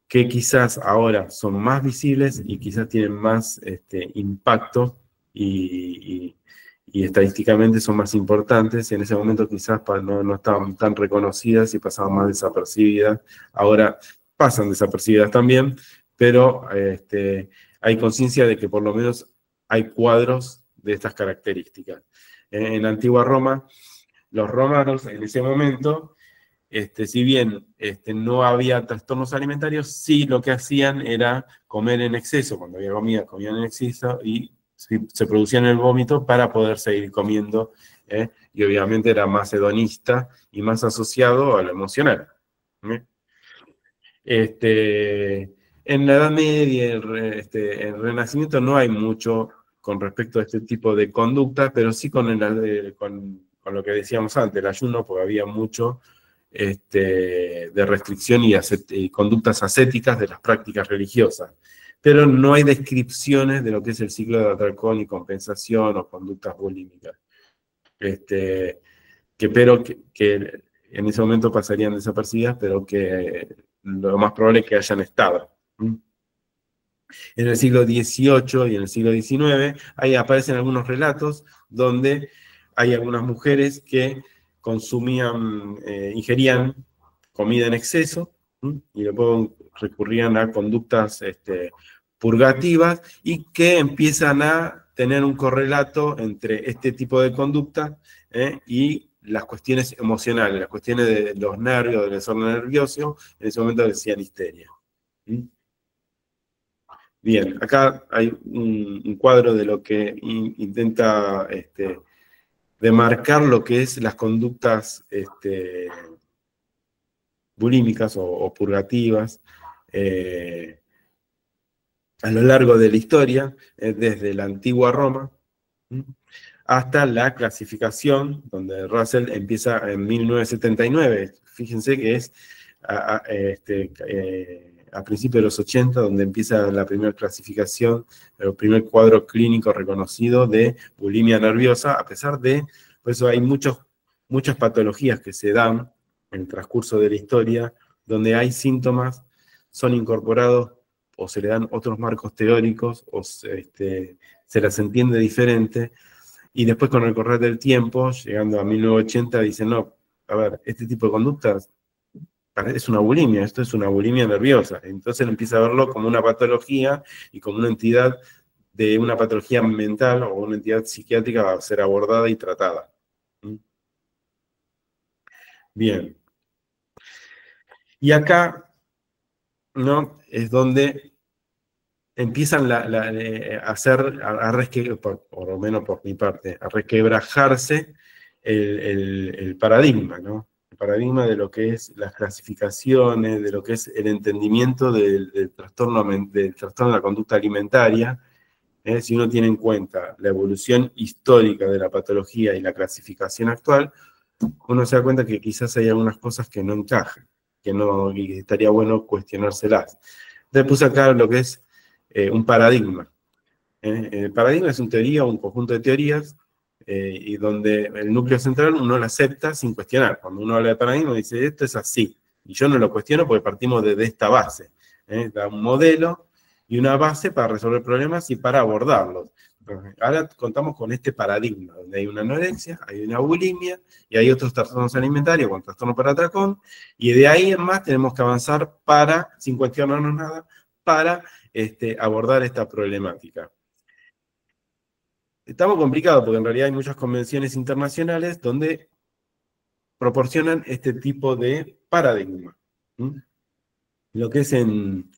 que quizás ahora son más visibles y quizás tienen más impacto y estadísticamente son más importantes. En ese momento quizás no estaban tan reconocidas y pasaban más desapercibidas. Ahora pasan desapercibidas también, pero hay conciencia de que por lo menos hay cuadros de estas características. En la antigua Roma, los romanos en ese momento, si bien no había trastornos alimentarios, sí lo que hacían era comer en exceso. Cuando había comida, comían en exceso y se producían el vómito para poder seguir comiendo y obviamente era más hedonista y más asociado a lo emocional. En la Edad Media, el Renacimiento no hay mucho con respecto a este tipo de conducta, pero sí con lo que decíamos antes, el ayuno, porque había mucho de restricción y conductas ascéticas de las prácticas religiosas. Pero no hay descripciones de lo que es el ciclo de atracón y compensación o conductas bulímicas. Pero que en ese momento pasarían desapercibidas, pero que lo más probable es que hayan estado. En el siglo XVIII y en el siglo XIX, ahí aparecen algunos relatos donde hay algunas mujeres que ingerían comida en exceso, y luego recurrían a conductas purgativas, y que empiezan a tener un correlato entre este tipo de conducta y las cuestiones emocionales, las cuestiones de los nervios, del desorden nervioso. En ese momento decían histeria. Bien, acá hay un cuadro de lo que intenta demarcar lo que es las conductas bulímicas o purgativas a lo largo de la historia, desde la antigua Roma hasta la clasificación, donde Russell empieza en 1979. Fíjense que es a principios de los 80, donde empieza la primera clasificación, el primer cuadro clínico reconocido de bulimia nerviosa, a pesar de, por eso hay muchas patologías que se dan en el transcurso de la historia, donde hay síntomas, son incorporados o se le dan otros marcos teóricos, o se las entiende diferente, y después con el correr del tiempo, llegando a 1980, dicen, no, a ver, este tipo de conductas es una bulimia, esto es una bulimia nerviosa. Entonces empieza a verlo como una patología y como una entidad de una patología mental o una entidad psiquiátrica a ser abordada y tratada. Bien. Y acá, ¿no?, es donde empiezan por lo menos por mi parte, a resquebrajarse el paradigma, ¿no? El paradigma de lo que es las clasificaciones, de lo que es el entendimiento del trastorno de la conducta alimentaria. Si uno tiene en cuenta la evolución histórica de la patología y la clasificación actual, uno se da cuenta que quizás hay algunas cosas que no encajan, y estaría bueno cuestionárselas. Entonces puse acá lo que es un paradigma. El paradigma es una teoría, un conjunto de teorías, y donde el núcleo central uno lo acepta sin cuestionar. Cuando uno habla de paradigma, dice, esto es así. Y yo no lo cuestiono porque partimos de esta base. Da un modelo y una base para resolver problemas y para abordarlos. Ahora contamos con este paradigma, donde hay una anorexia, hay una bulimia, y hay otros trastornos alimentarios, con trastorno por atracón, y de ahí en más tenemos que avanzar sin cuestionarnos nada, para abordar esta problemática. Estamos complicados porque en realidad hay muchas convenciones internacionales donde proporcionan este tipo de paradigma. Lo que es en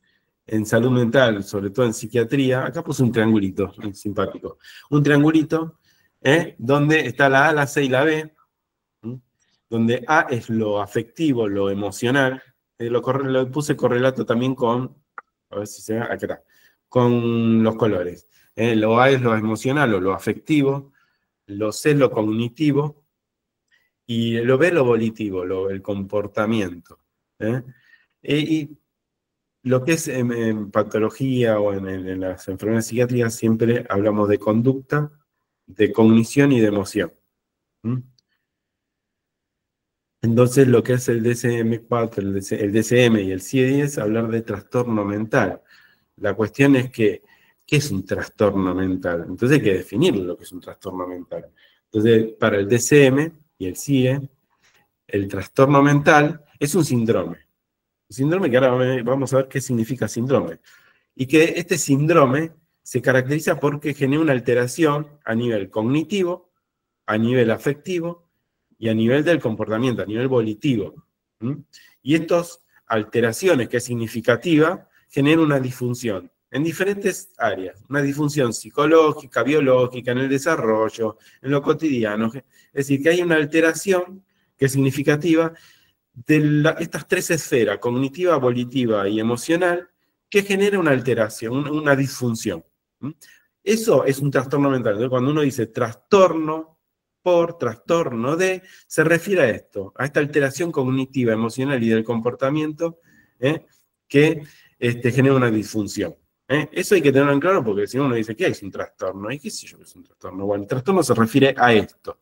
salud mental, sobre todo en psiquiatría, acá puse un triangulito, simpático. Un triangulito donde está la A, la C y la B, donde A es lo afectivo, lo emocional. Lo puse correlato también con, a ver si se ve, acá está, con los colores. Lo A es lo emocional o lo afectivo, lo C es lo cognitivo, y lo B lo volitivo, el comportamiento. Y lo que es en patología o en las enfermedades psiquiátricas siempre hablamos de conducta, de cognición y de emoción. Entonces lo que es el DSM-4, el DSM y el CIE-10 es hablar de trastorno mental. La cuestión es que, ¿qué es un trastorno mental? Entonces hay que definir lo que es un trastorno mental. Entonces, para el DSM y el CIE, el trastorno mental es un síndrome. Un síndrome que ahora vamos a ver qué significa síndrome. Y que este síndrome se caracteriza porque genera una alteración a nivel cognitivo, a nivel afectivo y a nivel del comportamiento, a nivel volitivo. Y estas alteraciones, que es significativa, generan una disfunción en diferentes áreas. Una disfunción psicológica, biológica, en el desarrollo, en lo cotidiano. Es decir, que hay una alteración que es significativa de estas tres esferas, cognitiva, volitiva y emocional, que genera una alteración, una disfunción. Eso es un trastorno mental. Entonces, cuando uno dice trastorno por, trastorno de, se refiere a esto, a esta alteración cognitiva, emocional y del comportamiento que genera una disfunción. Eso hay que tenerlo en claro porque si no uno dice, ¿qué es un trastorno? ¿Y qué sé yo qué es un trastorno? Bueno, el trastorno se refiere a esto.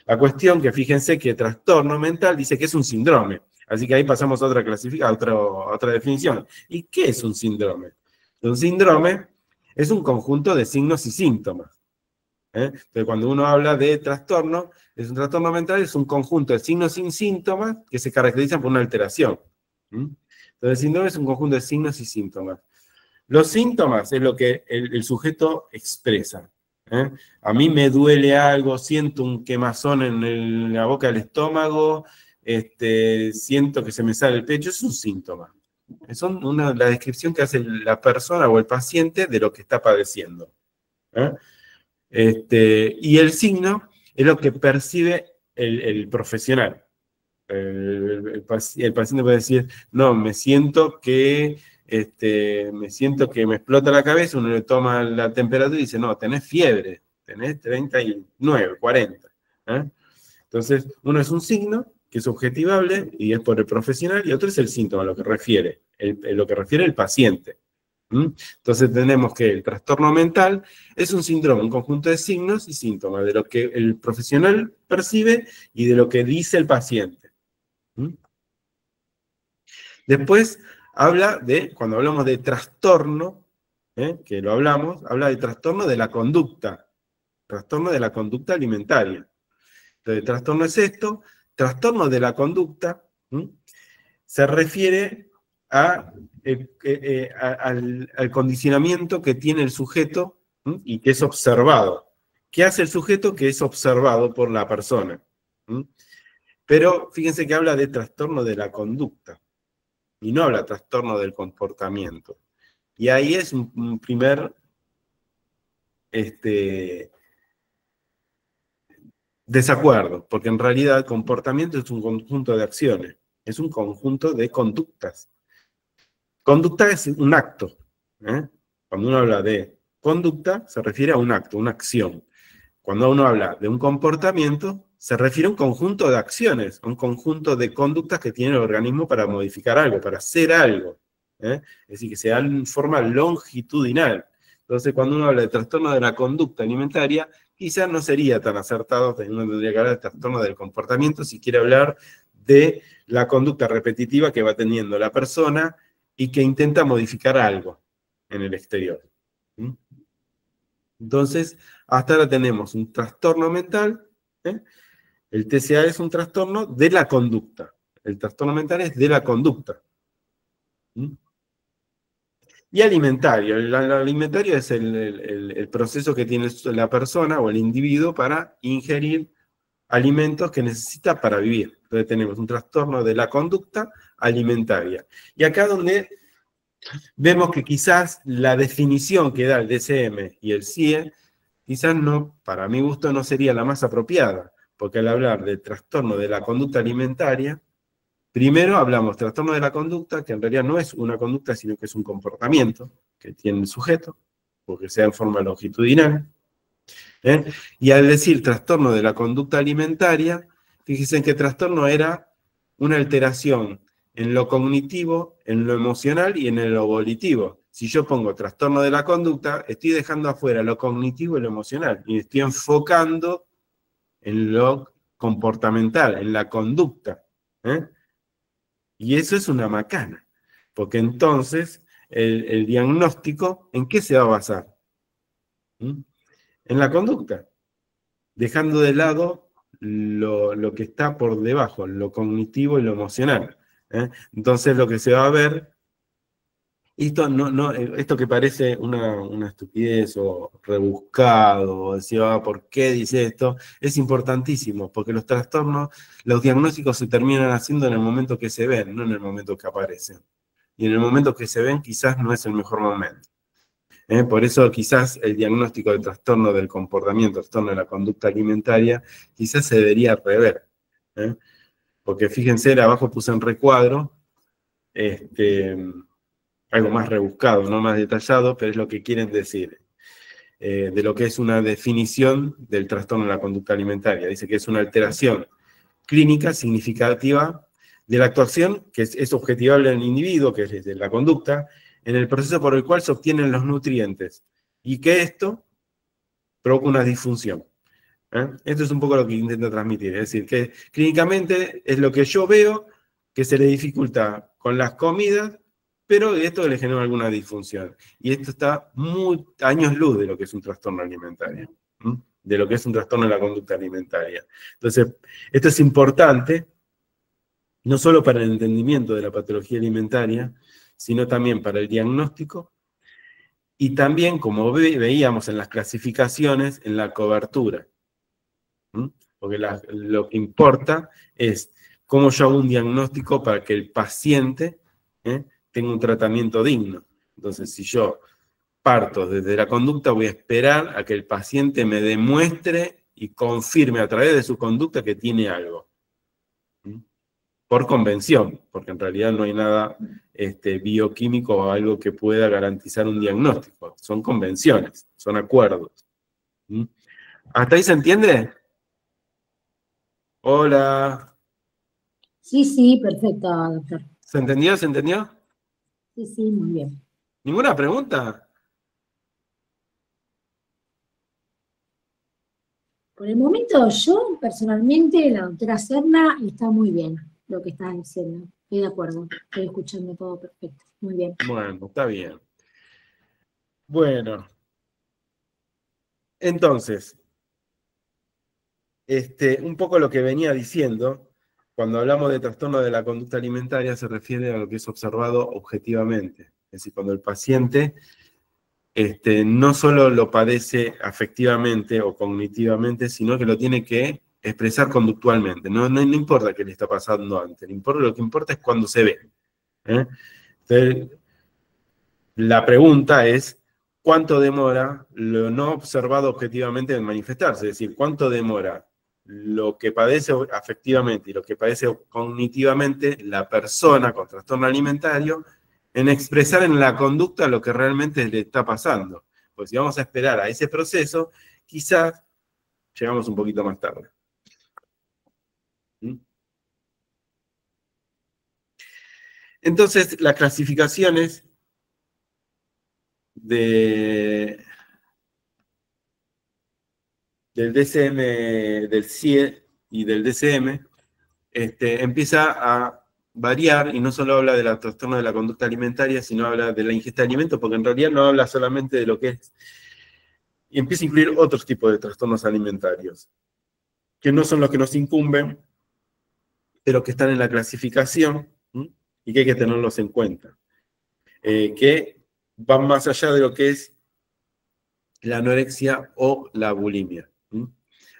La cuestión que fíjense que trastorno mental dice que es un síndrome. Así que ahí pasamos a otra clasificación, a otra definición. ¿Y qué es un síndrome? Un síndrome es un conjunto de signos y síntomas. Entonces, cuando uno habla de trastorno, es un trastorno mental, es un conjunto de signos y síntomas que se caracterizan por una alteración. Entonces, el síndrome es un conjunto de signos y síntomas. Los síntomas es lo que el sujeto expresa. A mí me duele algo, siento un quemazón en la boca del estómago, siento que se me sale el pecho, es un síntoma. Es la descripción que hace la persona o el paciente de lo que está padeciendo. Y el signo es lo que percibe el profesional. El paciente puede decir, no, me siento que me explota la cabeza, uno le toma la temperatura y dice, no, tenés fiebre, tenés 39, 40. Entonces, uno es un signo que es objetivable y es por el profesional, y otro es el síntoma, lo que refiere el paciente. Entonces tenemos que el trastorno mental es un síndrome, un conjunto de signos y síntomas, de lo que el profesional percibe y de lo que dice el paciente. Después habla cuando hablamos de trastorno, que lo hablamos, habla de trastorno de la conducta alimentaria. Entonces, trastorno es esto, trastorno de la conducta, se refiere al condicionamiento que tiene el sujeto y que es observado. ¿Qué hace el sujeto? Que es observado por la persona. Pero fíjense que habla de trastorno de la conducta y no habla de trastorno del comportamiento. Y ahí es un primer desacuerdo, porque en realidad el comportamiento es un conjunto de acciones, es un conjunto de conductas. Conducta es un acto. Cuando uno habla de conducta, se refiere a un acto, una acción. Cuando uno habla de un comportamiento, se refiere a un conjunto de acciones, a un conjunto de conductas que tiene el organismo para modificar algo, para hacer algo. Es decir, que se da en forma longitudinal. Entonces, cuando uno habla de trastorno de la conducta alimentaria, quizás no sería tan acertado, uno tendría que hablar de trastorno del comportamiento si quiere hablar de la conducta repetitiva que va teniendo la persona y que intenta modificar algo en el exterior. Entonces, hasta ahora tenemos un trastorno mental. El TCA es un trastorno de la conducta. El trastorno mental es de la conducta. Y alimentario. El alimentario es el proceso que tiene la persona o el individuo para ingerir alimentos que necesita para vivir. Entonces tenemos un trastorno de la conducta alimentaria. Y acá donde vemos que quizás la definición que da el DSM y el CIE, quizás no, para mi gusto, no sería la más apropiada, porque al hablar del trastorno de la conducta alimentaria, primero hablamos trastorno de la conducta, que en realidad no es una conducta, sino que es un comportamiento que tiene el sujeto, porque sea en forma longitudinal. Y al decir trastorno de la conducta alimentaria, fíjense que trastorno era una alteración en lo cognitivo, en lo emocional y en lo volitivo. Si yo pongo trastorno de la conducta, estoy dejando afuera lo cognitivo y lo emocional, y estoy enfocando en lo comportamental, en la conducta. Y eso es una macana, porque entonces el diagnóstico, ¿en qué se va a basar? En la conducta, dejando de lado lo que está por debajo, lo cognitivo y lo emocional. Entonces lo que se va a ver, esto que parece una estupidez o rebuscado, o decir, ¿por qué dice esto? Es importantísimo, porque los trastornos, los diagnósticos se terminan haciendo en el momento que se ven, no en el momento que aparecen. y en el momento que se ven quizás no es el mejor momento. Por eso quizás el diagnóstico de trastorno del comportamiento, trastorno de la conducta alimentaria, quizás se debería rever. Porque fíjense, abajo puse un recuadro, algo más rebuscado, no más detallado, pero es lo que quieren decir. De lo que es una definición del trastorno de la conducta alimentaria. Dice que es una alteración clínica significativa de la actuación, que es objetivable en el individuo, que es desde la conducta, en el proceso por el cual se obtienen los nutrientes, y que esto provoca una disfunción. Esto es un poco lo que intento transmitir, es decir, que clínicamente es lo que yo veo que se le dificulta con las comidas, pero esto le genera alguna disfunción. Y esto está años luz de lo que es un trastorno alimentario, de lo que es un trastorno de la conducta alimentaria. Entonces, esto es importante, no solo para el entendimiento de la patología alimentaria, sino también para el diagnóstico, y también, como veíamos en las clasificaciones, en la cobertura. Porque lo que importa es cómo yo hago un diagnóstico para que el paciente tenga un tratamiento digno. Entonces, si yo parto desde la conducta, voy a esperar a que el paciente me demuestre y confirme a través de su conducta que tiene algo. Por convención, porque en realidad no hay nada bioquímico o algo que pueda garantizar un diagnóstico. Son convenciones, son acuerdos. ¿Hasta ahí se entiende? Hola. Sí, sí, perfecto, doctor. ¿Se entendió? ¿Se entendió? Sí, sí, muy bien. ¿Ninguna pregunta? Por el momento, yo personalmente, la doctora Serna, está muy bien lo que está diciendo. Estoy de acuerdo, estoy escuchando todo perfecto. Muy bien. Bueno, está bien. Bueno, entonces, un poco lo que venía diciendo, cuando hablamos de trastorno de la conducta alimentaria, se refiere a lo que es observado objetivamente. Es decir, cuando el paciente no solo lo padece afectivamente o cognitivamente, sino que lo tiene que expresar conductualmente. No importa qué le está pasando antes, lo que importa es cuando se ve. Entonces, la pregunta es, ¿cuánto demora lo no observado objetivamente en manifestarse? Es decir, ¿cuánto demora lo que padece afectivamente y lo que padece cognitivamente la persona con trastorno alimentario en expresar en la conducta lo que realmente le está pasando? Pues si vamos a esperar a ese proceso, quizás llegamos un poquito más tarde. Entonces, las clasificaciones del DCM, del CIE y del DCM, empieza a variar, y no solo habla de la trastorno de la conducta alimentaria, sino habla de la ingesta de alimentos, porque en realidad no habla solamente de lo que es, y empieza a incluir otros tipos de trastornos alimentarios, que no son los que nos incumben, pero que están en la clasificación, y que hay que tenerlos en cuenta, que van más allá de lo que es la anorexia o la bulimia.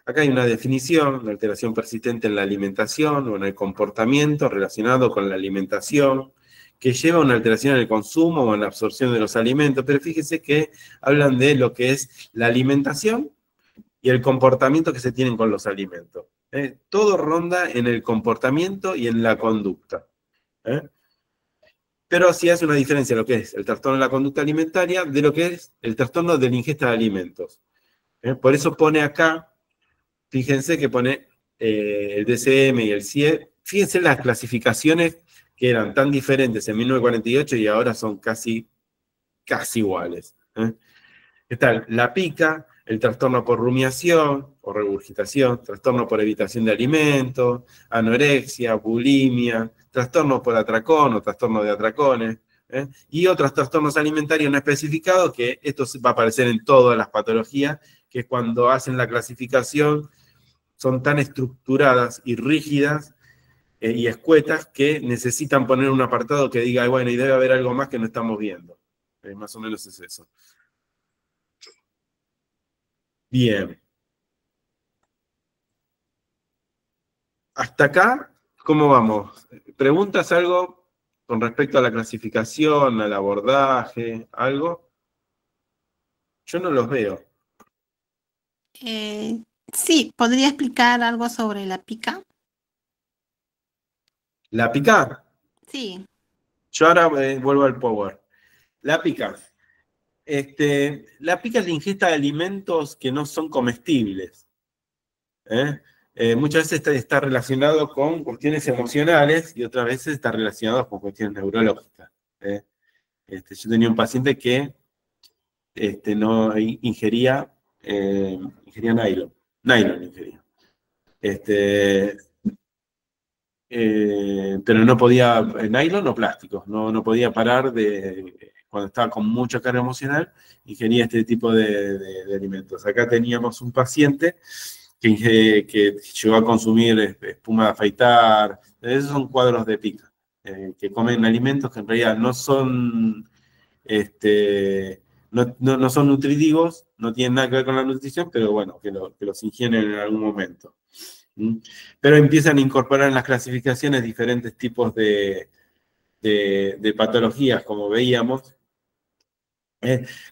Acá hay una definición, una alteración persistente en la alimentación o en el comportamiento relacionado con la alimentación, que lleva a una alteración en el consumo o en la absorción de los alimentos, pero fíjese que hablan de lo que es la alimentación y el comportamiento que se tienen con los alimentos. Todo ronda en el comportamiento y en la conducta. Pero sí hace una diferencia lo que es el trastorno de la conducta alimentaria de lo que es el trastorno de la ingesta de alimentos. Por eso pone acá, fíjense que pone el DCM y el CIE, fíjense las clasificaciones que eran tan diferentes en 1948 y ahora son casi iguales. Está la pica, el trastorno por rumiación o regurgitación, trastorno por evitación de alimentos, anorexia, bulimia, trastorno por atracón o trastorno de atracones, y otros trastornos alimentarios no especificados, que esto va a aparecer en todas las patologías, que cuando hacen la clasificación son tan estructuradas y rígidas y escuetas que necesitan poner un apartado que diga, bueno, y debe haber algo más que no estamos viendo. Más o menos es eso. Bien. Hasta acá, ¿cómo vamos? ¿Preguntas algo? con respecto a la clasificación, al abordaje, algo? Yo no los veo. Sí, ¿podría explicar algo sobre la pica? La pica. Sí. Yo ahora vuelvo al power. La pica. La pica es la ingesta de alimentos que no son comestibles. Muchas veces está relacionado con cuestiones emocionales y otras veces está relacionado con cuestiones neurológicas. Yo tenía un paciente que no ingería nylon. Nylon ingería. Pero no podía, nylon o plásticos, no podía parar cuando estaba con mucha carga emocional, ingería este tipo de alimentos. Acá teníamos un paciente que llegó a consumir espuma de afeitar, esos son cuadros de pica, que comen alimentos que en realidad no son, no son nutritivos, no tienen nada que ver con la nutrición, pero bueno, que los ingieren en algún momento. Pero empiezan a incorporar en las clasificaciones diferentes tipos de patologías, como veíamos,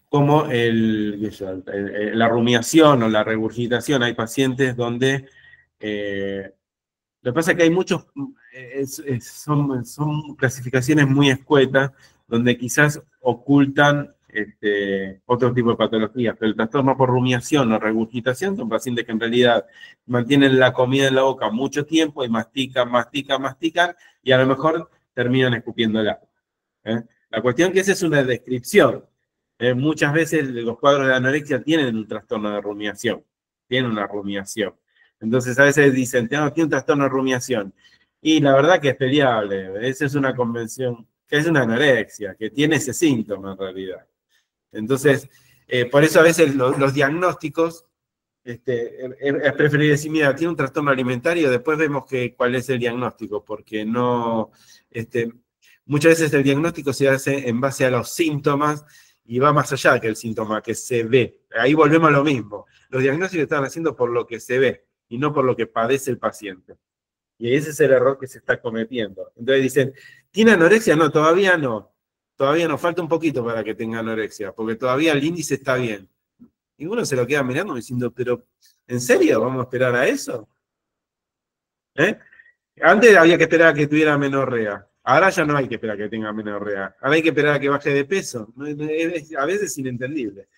como la rumiación o la regurgitación. Hay pacientes donde lo que pasa es que hay muchos, son clasificaciones muy escuetas, donde quizás ocultan otro tipo de patologías, pero el trastorno por rumiación o regurgitación son pacientes que en realidad mantienen la comida en la boca mucho tiempo y mastican, y a lo mejor terminan escupiéndola. La cuestión es que esa es una descripción. Muchas veces los cuadros de anorexia tienen un trastorno de rumiación, tienen una rumiación. Entonces a veces dicen, tiene un trastorno de rumiación. Y la verdad que es peleable. Esa es una convención, que es una anorexia, que tiene ese síntoma en realidad. Entonces, por eso a veces los diagnósticos, es preferible decir, mira, tiene un trastorno alimentario, después vemos cuál es el diagnóstico, porque no, muchas veces el diagnóstico se hace en base a los síntomas y va más allá que el síntoma que se ve. Ahí volvemos a lo mismo. Los diagnósticos están haciendo por lo que se ve y no por lo que padece el paciente. Y ese es el error que se está cometiendo. Entonces dicen, ¿tiene anorexia? No, todavía no. Todavía nos falta un poquito para que tenga anorexia, porque todavía el índice está bien. Y uno se lo queda mirando diciendo, pero, ¿en serio vamos a esperar a eso? Antes había que esperar a que tuviera menorrea. Ahora ya no hay que esperar a que tenga menorrea. Ahora hay que esperar a que baje de peso. A veces es inentendible.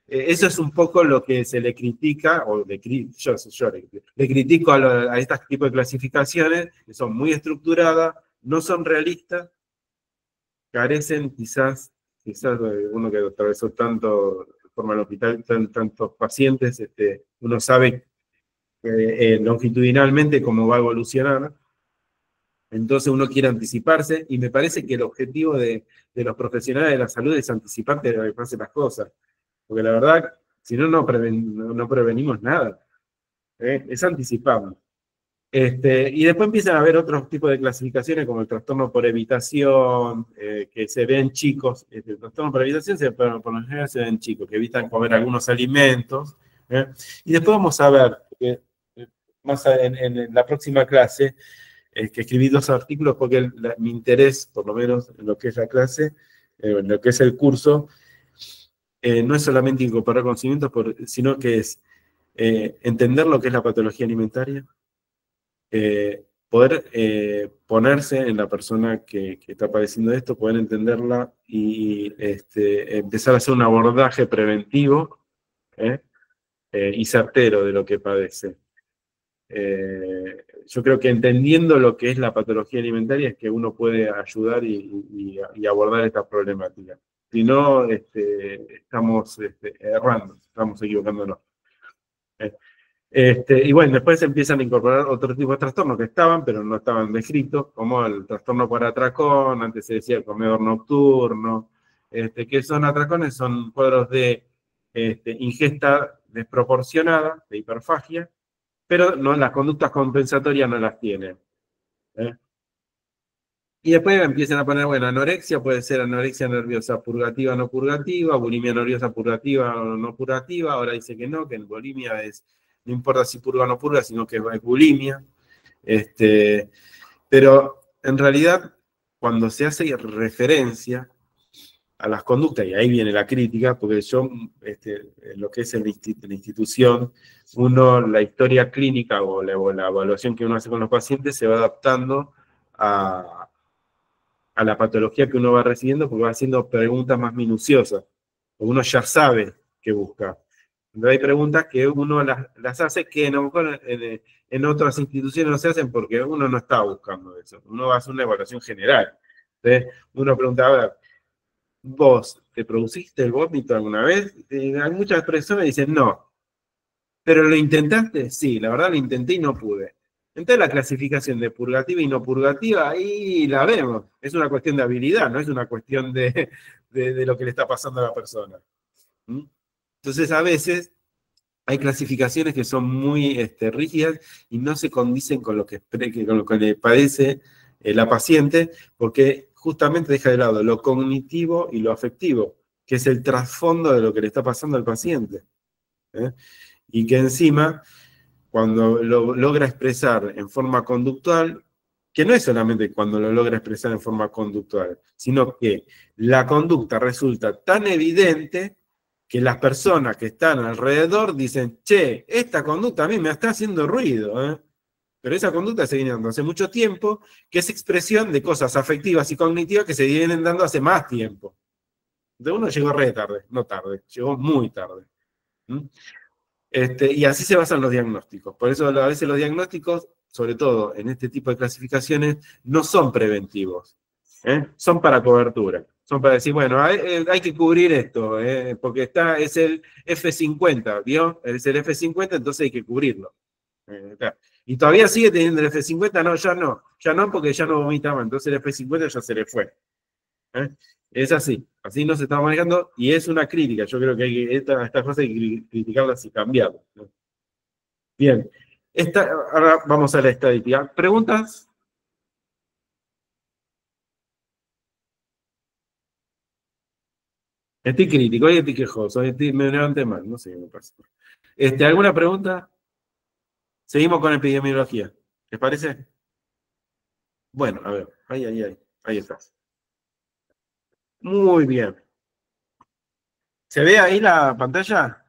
Eso es un poco lo que se le critica, o le critico a este tipo de clasificaciones, que son muy estructuradas, no son realistas, carecen quizás uno que atravesó tanto de forma al hospital, tantos pacientes, uno sabe longitudinalmente cómo va a evolucionar. Entonces uno quiere anticiparse, y me parece que el objetivo de los profesionales de la salud es anticiparte de lo que pasen las cosas. Porque la verdad, si no, no prevenimos nada. Es anticipable. Y después empiezan a haber otros tipos de clasificaciones, como el trastorno por evitación, que se ven chicos. El trastorno por evitación, por lo general se ven chicos, que evitan comer algunos alimentos. Y después vamos a ver, más en la próxima clase, que escribí 2 artículos, porque mi interés, por lo menos en lo que es la clase, en lo que es el curso, no es solamente incorporar conocimientos, sino que es entender lo que es la patología alimentaria, poder ponerse en la persona que está padeciendo esto, poder entenderla y empezar a hacer un abordaje preventivo y certero de lo que padece. Yo creo que entendiendo lo que es la patología alimentaria es que uno puede ayudar y abordar esta problemática. Si no, estamos errando, estamos equivocándonos. Y bueno, después se empiezan a incorporar otro tipo de trastornos que estaban, pero no estaban descritos, como el trastorno por atracón, antes se decía el comedor nocturno, que son atracones, son cuadros de ingesta desproporcionada, de hiperfagia, pero no, las conductas compensatorias no las tienen. Y después empiezan a poner, bueno, anorexia puede ser anorexia nerviosa purgativa o no purgativa, bulimia nerviosa purgativa o no purgativa. Ahora dice que no, que en bulimia no importa si purga o no purga, sino que es bulimia. Pero en realidad, cuando se hace referencia a las conductas, y ahí viene la crítica, porque yo, lo que es la institución, la historia clínica o la evaluación que uno hace con los pacientes se va adaptando a la patología que uno va recibiendo, porque va haciendo preguntas más minuciosas, porque uno ya sabe qué busca. Entonces hay preguntas que uno las hace que a lo mejor en otras instituciones no se hacen porque uno no está buscando eso, uno va a hacer una evaluación general. Entonces uno pregunta, a ver, ¿vos te produciste el vómito alguna vez? Hay muchas personas que dicen no. ¿Pero lo intentaste? Sí, la verdad lo intenté y no pude. Entonces la clasificación de purgativa y no purgativa, ahí la vemos. Es una cuestión de habilidad, no es una cuestión de lo que le está pasando a la persona. ¿Mm? Entonces a veces hay clasificaciones que son muy rígidas y no se condicen con lo que le padece la paciente, porque justamente deja de lado lo cognitivo y lo afectivo, que es el trasfondo de lo que le está pasando al paciente. Y que encima, cuando lo logra expresar en forma conductual, que no es solamente cuando lo logra expresar en forma conductual, sino que la conducta resulta tan evidente que las personas que están alrededor dicen, che, esta conducta a mí me está haciendo ruido, pero esa conducta se viene dando hace mucho tiempo, que es expresión de cosas afectivas y cognitivas que se vienen dando hace más tiempo. Entonces uno llegó re tarde, no tarde, llegó muy tarde. Y así se basan los diagnósticos. Por eso a veces los diagnósticos, sobre todo en este tipo de clasificaciones, no son preventivos, son para cobertura. Son para decir, bueno, hay que cubrir esto, porque es el F50, ¿vio? Es el F50, entonces hay que cubrirlo. Y todavía sigue teniendo el F50, no, ya no, porque ya no vomitaba, entonces el F50 ya se le fue. Es así no se está manejando, y es una crítica. Yo creo que estas cosas hay que criticarlas y cambiarlas. Bien, ahora vamos a la estadística. ¿Preguntas? Estoy crítico, hoy estoy quejoso, me levanté mal, no sé qué me pasa. ¿Alguna pregunta? Seguimos con epidemiología. ¿Les parece? Bueno, a ver, ahí está. Muy bien. ¿Se ve ahí la pantalla?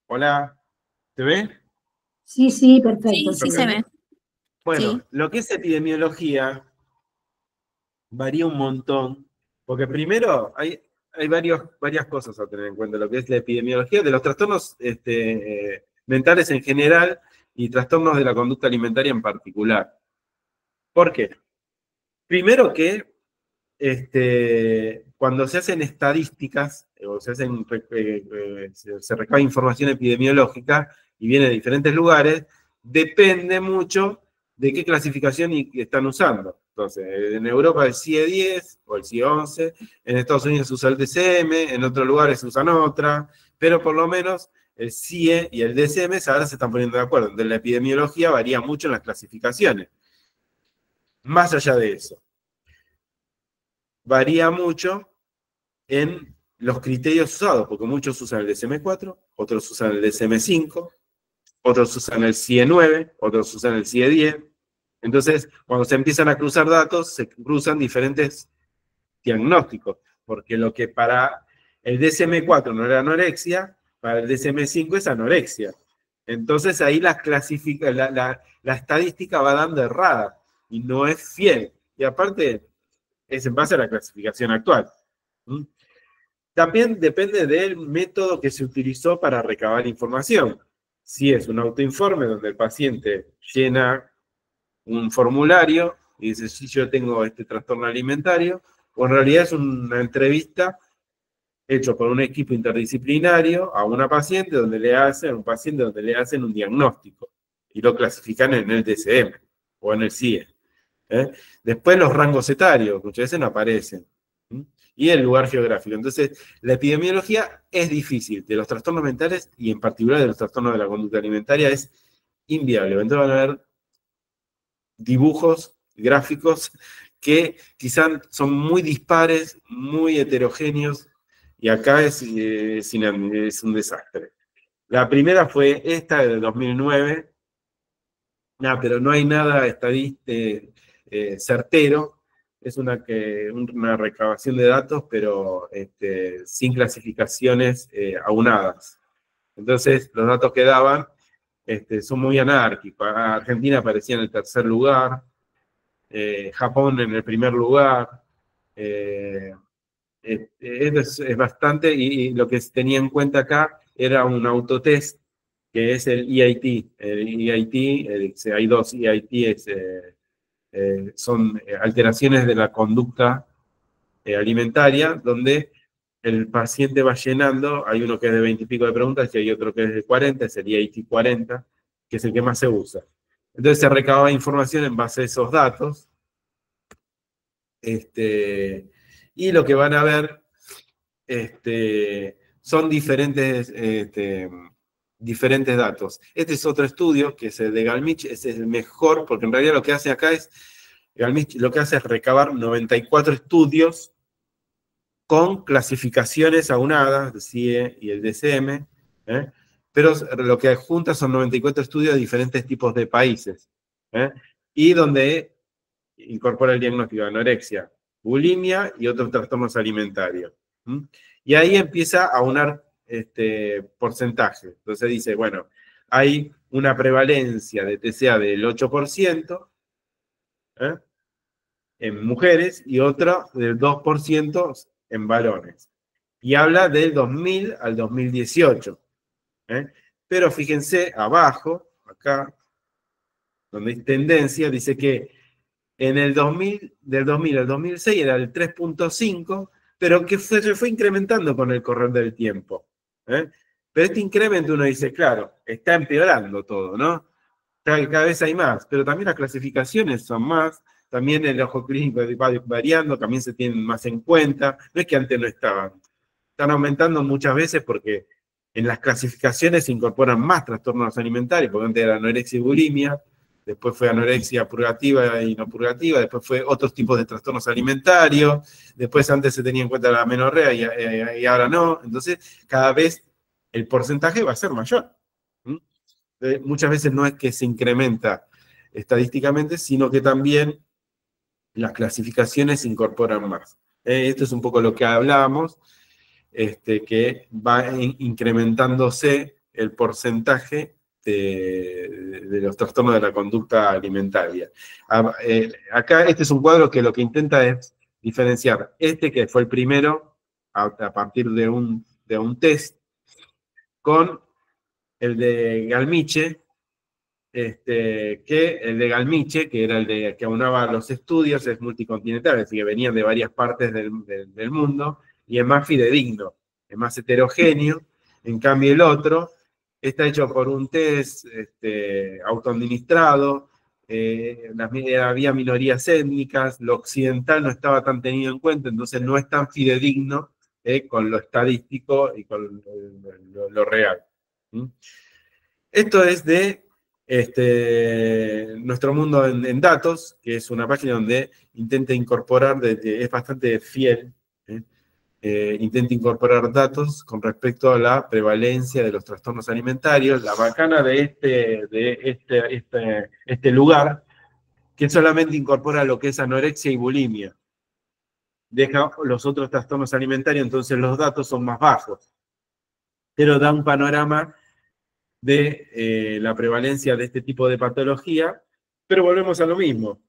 Hola, ¿se ve? Sí, perfecto. Sí, se ve. Bueno, Sí. lo que es epidemiología varía un montón, porque primero hay varias cosas a tener en cuenta, lo que es la epidemiología de los trastornos mentales en general y trastornos de la conducta alimentaria en particular. ¿Por qué? Primero que cuando se hacen estadísticas, o se recaba información epidemiológica y viene de diferentes lugares, depende mucho de qué clasificación están usando. Entonces, en Europa el CIE-10 o el CIE-11, en Estados Unidos se usa el DSM, en otros lugares se usan otra, pero por lo menos el CIE y el DSM ahora se están poniendo de acuerdo. Entonces la epidemiología varía mucho en las clasificaciones. Más allá de eso, varía mucho en los criterios usados, porque muchos usan el DSM-4, otros usan el DSM-5, otros usan el CIE-9, otros usan el CIE-10. Entonces, cuando se empiezan a cruzar datos, se cruzan diferentes diagnósticos, porque lo que para el DSM-4 no era anorexia, para el DSM-5 es anorexia. Entonces ahí la estadística va dando errada y no es fiel. Y aparte, es en base a la clasificación actual. También depende del método que se utilizó para recabar información. Si es un autoinforme donde el paciente llena un formulario y dice, sí, yo tengo este trastorno alimentario, o en realidad es una entrevista hecha por un equipo interdisciplinario a una paciente donde le hacen un diagnóstico y lo clasifican en el DSM o en el CIE. Después los rangos etarios, muchas veces no aparecen. Y el lugar geográfico. Entonces, la epidemiología es difícil. De los trastornos mentales, y en particular de los trastornos de la conducta alimentaria, es inviable. Entonces van a haber dibujos, gráficos, que quizás son muy dispares, muy heterogéneos, y acá es un desastre. La primera fue esta, de 2009, pero no hay nada estadístico. certero. Es una recabación de datos, pero sin clasificaciones aunadas. Entonces, los datos que daban son muy anárquicos. Argentina aparecía en el tercer lugar, Japón en el primer lugar. Es bastante, y lo que se tenía en cuenta acá era un autotest, que es el EIT. El EIT, hay dos EIT, son alteraciones de la conducta alimentaria, donde el paciente va llenando, hay uno que es de 20 y pico de preguntas y hay otro que es de 40, sería IT 40, que es el que más se usa. Entonces se recababa información en base a esos datos, y lo que van a ver son diferentes datos. Este es otro estudio, que es el de Galmich, ese es el mejor, porque en realidad lo que hace acá es, Galmich lo que hace es recabar 94 estudios con clasificaciones aunadas, el CIE y el DSM, pero lo que junta son 94 estudios de diferentes tipos de países, y donde incorpora el diagnóstico de anorexia, bulimia y otros trastornos alimentarios. Y ahí empieza a aunar porcentaje. Entonces dice, bueno, hay una prevalencia de TCA del 8%, en mujeres, y otra del 2% en varones. Y habla del 2000 al 2018. Pero fíjense abajo, acá, donde hay tendencia, dice que en el 2000, del 2000 al 2006 era el 3.5, pero que se fue incrementando con el correr del tiempo. Pero este incremento uno dice, claro, está empeorando todo, ¿no? Cada vez hay más, pero también las clasificaciones son más, también el ojo clínico va variando, también se tienen más en cuenta, no es que antes no estaban, están aumentando muchas veces porque en las clasificaciones se incorporan más trastornos alimentarios, porque antes era anorexia y bulimia, después fue anorexia purgativa y no purgativa, después fue otros tipos de trastornos alimentarios, después antes se tenía en cuenta la amenorrea y ahora no, entonces cada vez el porcentaje va a ser mayor. Muchas veces no es que se incrementa estadísticamente, sino que también las clasificaciones se incorporan más. Esto es un poco lo que hablábamos, que va incrementándose el porcentaje de los trastornos de la conducta alimentaria. Acá este es un cuadro que lo que intenta es diferenciar que fue el primero a partir de un test, con el de Galmiche, que el de Galmiche, que era el que aunaba los estudios, es multicontinental, es decir, que venían de varias partes del mundo, y es más fidedigno, es más heterogéneo. En cambio el otro está hecho por un test autoadministrado, había minorías étnicas, lo occidental no estaba tan tenido en cuenta, entonces no es tan fidedigno con lo estadístico y con lo real. Esto es de Nuestro Mundo en Datos, que es una página donde intenta incorporar, es bastante fiel, intenta incorporar datos con respecto a la prevalencia de los trastornos alimentarios. La bacana de este lugar, que solamente incorpora lo que es anorexia y bulimia. Deja los otros trastornos alimentarios, entonces los datos son más bajos. Pero da un panorama de la prevalencia de este tipo de patología, pero volvemos a lo mismo.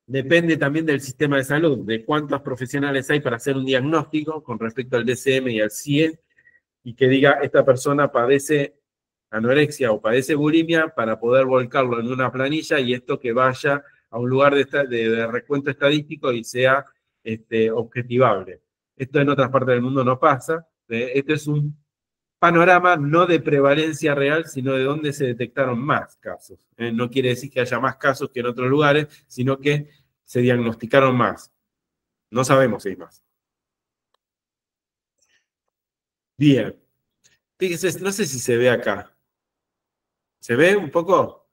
Depende también del sistema de salud, de cuántos profesionales hay para hacer un diagnóstico con respecto al DSM y al CIE, y que diga, esta persona padece anorexia o padece bulimia, para poder volcarlo en una planilla y esto que vaya a un lugar de recuento estadístico y sea objetivable. Esto en otras partes del mundo no pasa. Esto es un panorama no de prevalencia real, sino de dónde se detectaron más casos. No quiere decir que haya más casos que en otros lugares, sino que se diagnosticaron más. No sabemos si hay más. Bien. Fíjense, no sé si se ve acá. ¿Se ve un poco?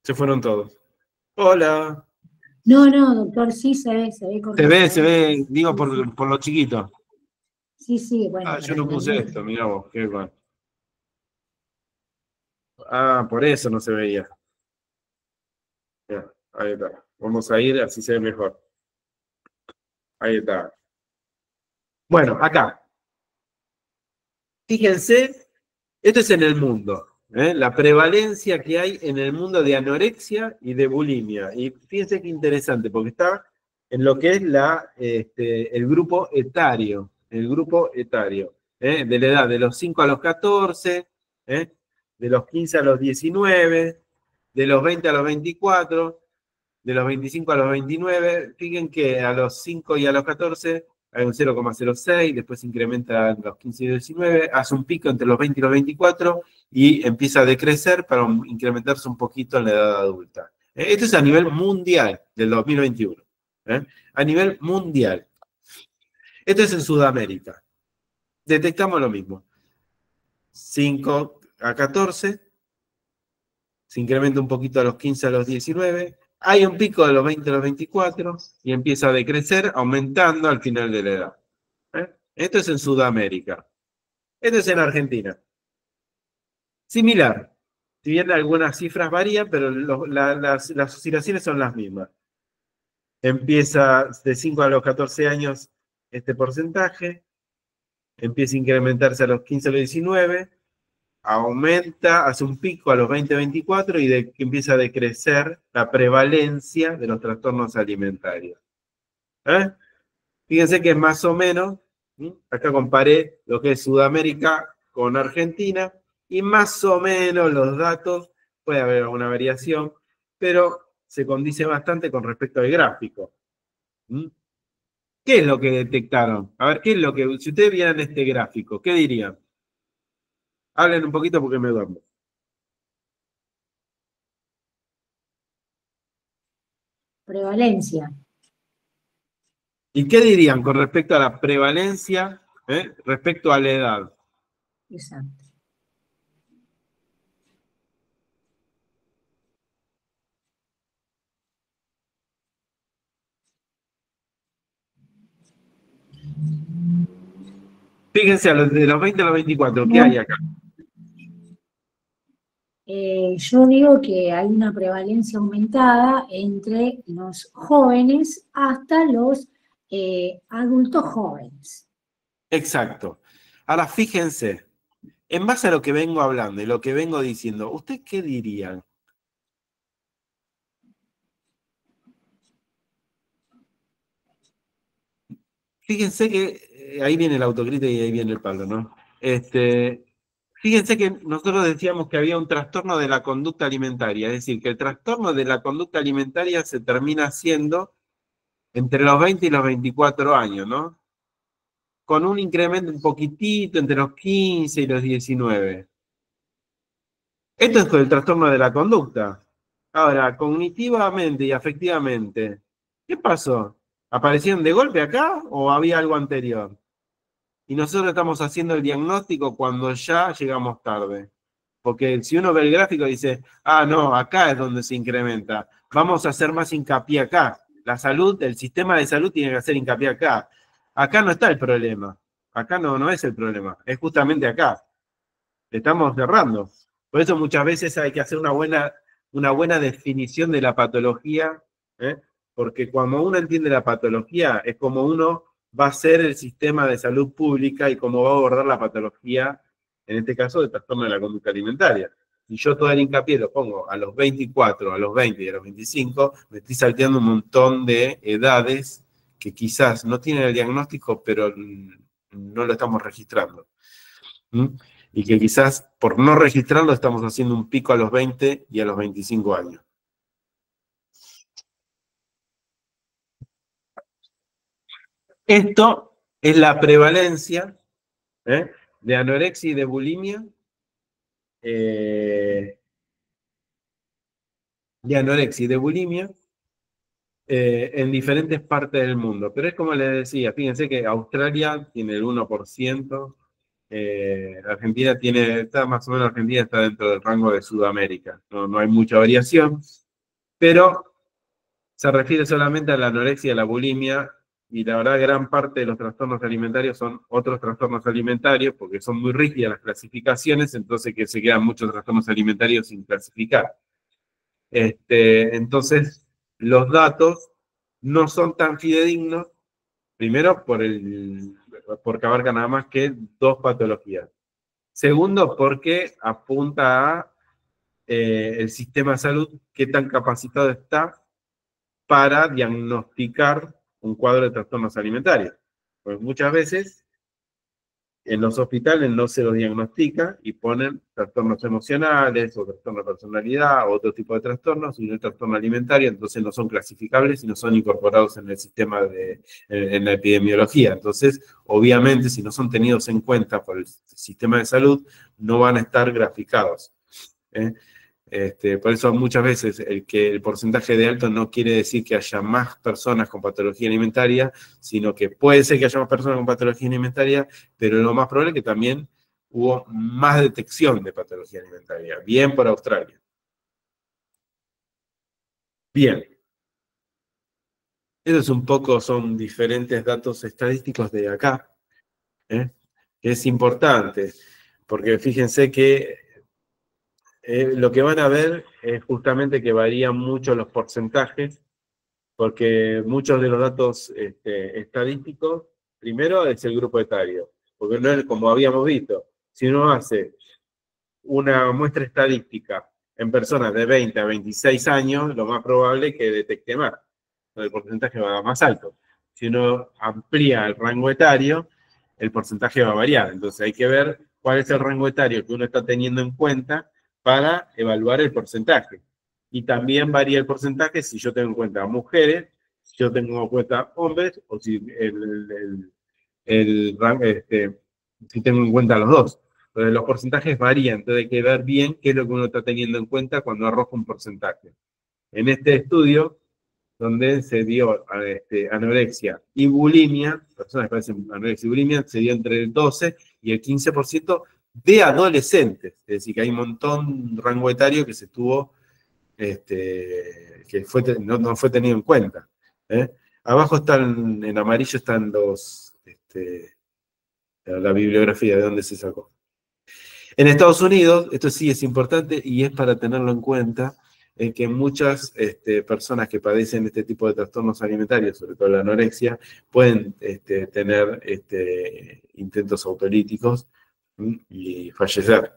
Se fueron todos. Hola. No, doctor, sí se ve correcto. Se ve, digo, por lo chiquito. Sí, bueno. Yo no puse esto, mirá vos, qué mal. Ah, por eso no se veía. Ya, ahí está. Vamos a ir, así se ve mejor. Ahí está. Bueno, acá. Fíjense, esto es en el mundo. La prevalencia que hay en el mundo de anorexia y de bulimia. Y fíjense qué interesante, porque está en lo que es el grupo etario. El grupo etario. De la edad de los 5 a los 14, de los 15 a los 19, de los 20 a los 24, de los 25 a los 29. Fíjense que a los 5 y a los 14 hay un 0,06, después se incrementa en los 15 y 19, hace un pico entre los 20 y los 24 y empieza a decrecer para incrementarse un poquito en la edad adulta. Esto es a nivel mundial del 2021. A nivel mundial. Esto es en Sudamérica. Detectamos lo mismo. 5 a 14, se incrementa un poquito a los 15 a los 19, hay un pico de los 20 a los 24 y empieza a decrecer, aumentando al final de la edad. Esto es en Sudamérica. Esto es en Argentina. Similar. Si bien algunas cifras varían, pero las oscilaciones son las mismas. Empieza de 5 a los 14 años este porcentaje, empieza a incrementarse a los 15 a los 19, aumenta, hace un pico a los 20-24 y empieza a decrecer la prevalencia de los trastornos alimentarios. Fíjense que es más o menos, acá comparé lo que es Sudamérica con Argentina, y más o menos los datos, puede haber alguna variación, pero se condice bastante con respecto al gráfico. ¿Qué es lo que detectaron? A ver, ¿qué es lo que, si ustedes vieran este gráfico, qué dirían? Hablen un poquito porque me duermo. Prevalencia. ¿Y qué dirían con respecto a la prevalencia, respecto a la edad? Exacto. Fíjense, de los 20 a los 24, ¿qué hay acá? Yo digo que hay una prevalencia aumentada entre los jóvenes hasta los adultos jóvenes. Exacto. Ahora fíjense, en base a lo que vengo hablando y lo que vengo diciendo, ¿ustedes qué dirían? Fíjense que ahí viene la autocrítica y ahí viene el palo, ¿no? Fíjense que nosotros decíamos que había un trastorno de la conducta alimentaria, es decir, que el trastorno de la conducta alimentaria se termina haciendo entre los 20 y los 24 años, ¿no? Con un incremento un poquitito entre los 15 y los 19. Esto es con el trastorno de la conducta. Ahora, cognitivamente y afectivamente, ¿qué pasó? ¿Aparecieron de golpe acá o había algo anterior? Y nosotros estamos haciendo el diagnóstico cuando ya llegamos tarde. Porque si uno ve el gráfico y dice, ah, no, acá es donde se incrementa. Vamos a hacer más hincapié acá. La salud, el sistema de salud tiene que hacer hincapié acá. Acá no está el problema. Acá no es el problema. Es justamente acá. Estamos errando. Por eso muchas veces hay que hacer una buena definición de la patología, porque cuando uno entiende la patología es como uno va a ser el sistema de salud pública y cómo va a abordar la patología, en este caso, del trastorno de la conducta alimentaria. Si yo todo el hincapié lo pongo a los 24, a los 20 y a los 25, me estoy salteando un montón de edades que quizás no tienen el diagnóstico, pero no lo estamos registrando. Y que quizás por no registrarlo estamos haciendo un pico a los 20 y a los 25 años. Esto es la prevalencia de anorexia y de bulimia, en diferentes partes del mundo. Pero es como les decía, fíjense que Australia tiene el 1%, Argentina está más o menos, Argentina está dentro del rango de Sudamérica. No hay mucha variación, pero se refiere solamente a la anorexia y a la bulimia y la verdad gran parte de los trastornos alimentarios son otros trastornos alimentarios, porque son muy rígidas las clasificaciones, entonces que se quedan muchos trastornos alimentarios sin clasificar. Entonces, los datos no son tan fidedignos, primero porque abarcan nada más que 2 patologías. Segundo, porque apunta a el sistema de salud, qué tan capacitado está para diagnosticar un cuadro de trastornos alimentarios. Pues muchas veces en los hospitales no se los diagnostica y ponen trastornos emocionales o trastorno de personalidad o otro tipo de trastornos y no el trastorno alimentario, entonces no son clasificables y no son incorporados en el sistema en la epidemiología. Entonces, obviamente, si no son tenidos en cuenta por el sistema de salud, no van a estar graficados. Por eso muchas veces el porcentaje de alto no quiere decir que haya más personas con patología alimentaria, sino que puede ser que haya más personas con patología alimentaria, pero lo más probable es que también hubo más detección de patología alimentaria. Bien por Australia. Bien. Esos un poco son diferentes datos estadísticos de acá, que es importante, porque fíjense que lo que van a ver es justamente que varían mucho los porcentajes, porque muchos de los datos estadísticos, primero es el grupo etario, porque no es como habíamos visto, si uno hace una muestra estadística en personas de 20 a 26 años, lo más probable es que detecte más, el porcentaje va más alto. Si uno amplía el rango etario, el porcentaje va a variar, entonces hay que ver cuál es el rango etario que uno está teniendo en cuenta para evaluar el porcentaje. Y también varía el porcentaje si yo tengo en cuenta mujeres, si yo tengo en cuenta hombres, o si si tengo en cuenta los dos. Entonces los porcentajes varían, entonces hay que ver bien qué es lo que uno está teniendo en cuenta cuando arroja un porcentaje. En este estudio, donde se dio anorexia y bulimia, personas que padecen anorexia y bulimia, se dio entre el 12 y el 15% de adolescentes. Es decir, que hay un montón rango etario que se tuvo, que no fue tenido en cuenta. Abajo están, en amarillo están la bibliografía de dónde se sacó. En Estados Unidos, esto sí es importante y es para tenerlo en cuenta, que muchas personas que padecen este tipo de trastornos alimentarios, sobre todo la anorexia, pueden tener intentos autolíticos y fallecer.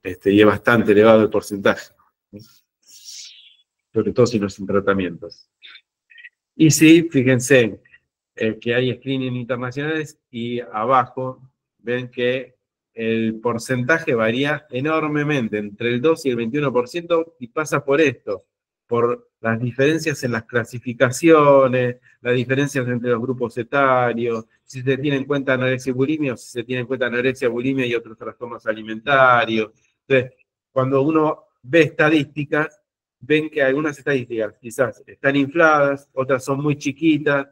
Y es bastante elevado el porcentaje, sobre todo si no sin tratamientos. Y sí, fíjense que hay screening internacionales y abajo ven que el porcentaje varía enormemente, entre el 2 y el 21%, y pasa por esto, por las diferencias en las clasificaciones, las diferencias entre los grupos etarios, si se tiene en cuenta anorexia y bulimia, o si se tiene en cuenta anorexia, bulimia y otros trastornos alimentarios. Entonces, cuando uno ve estadísticas, ven que algunas estadísticas quizás están infladas, otras son muy chiquitas,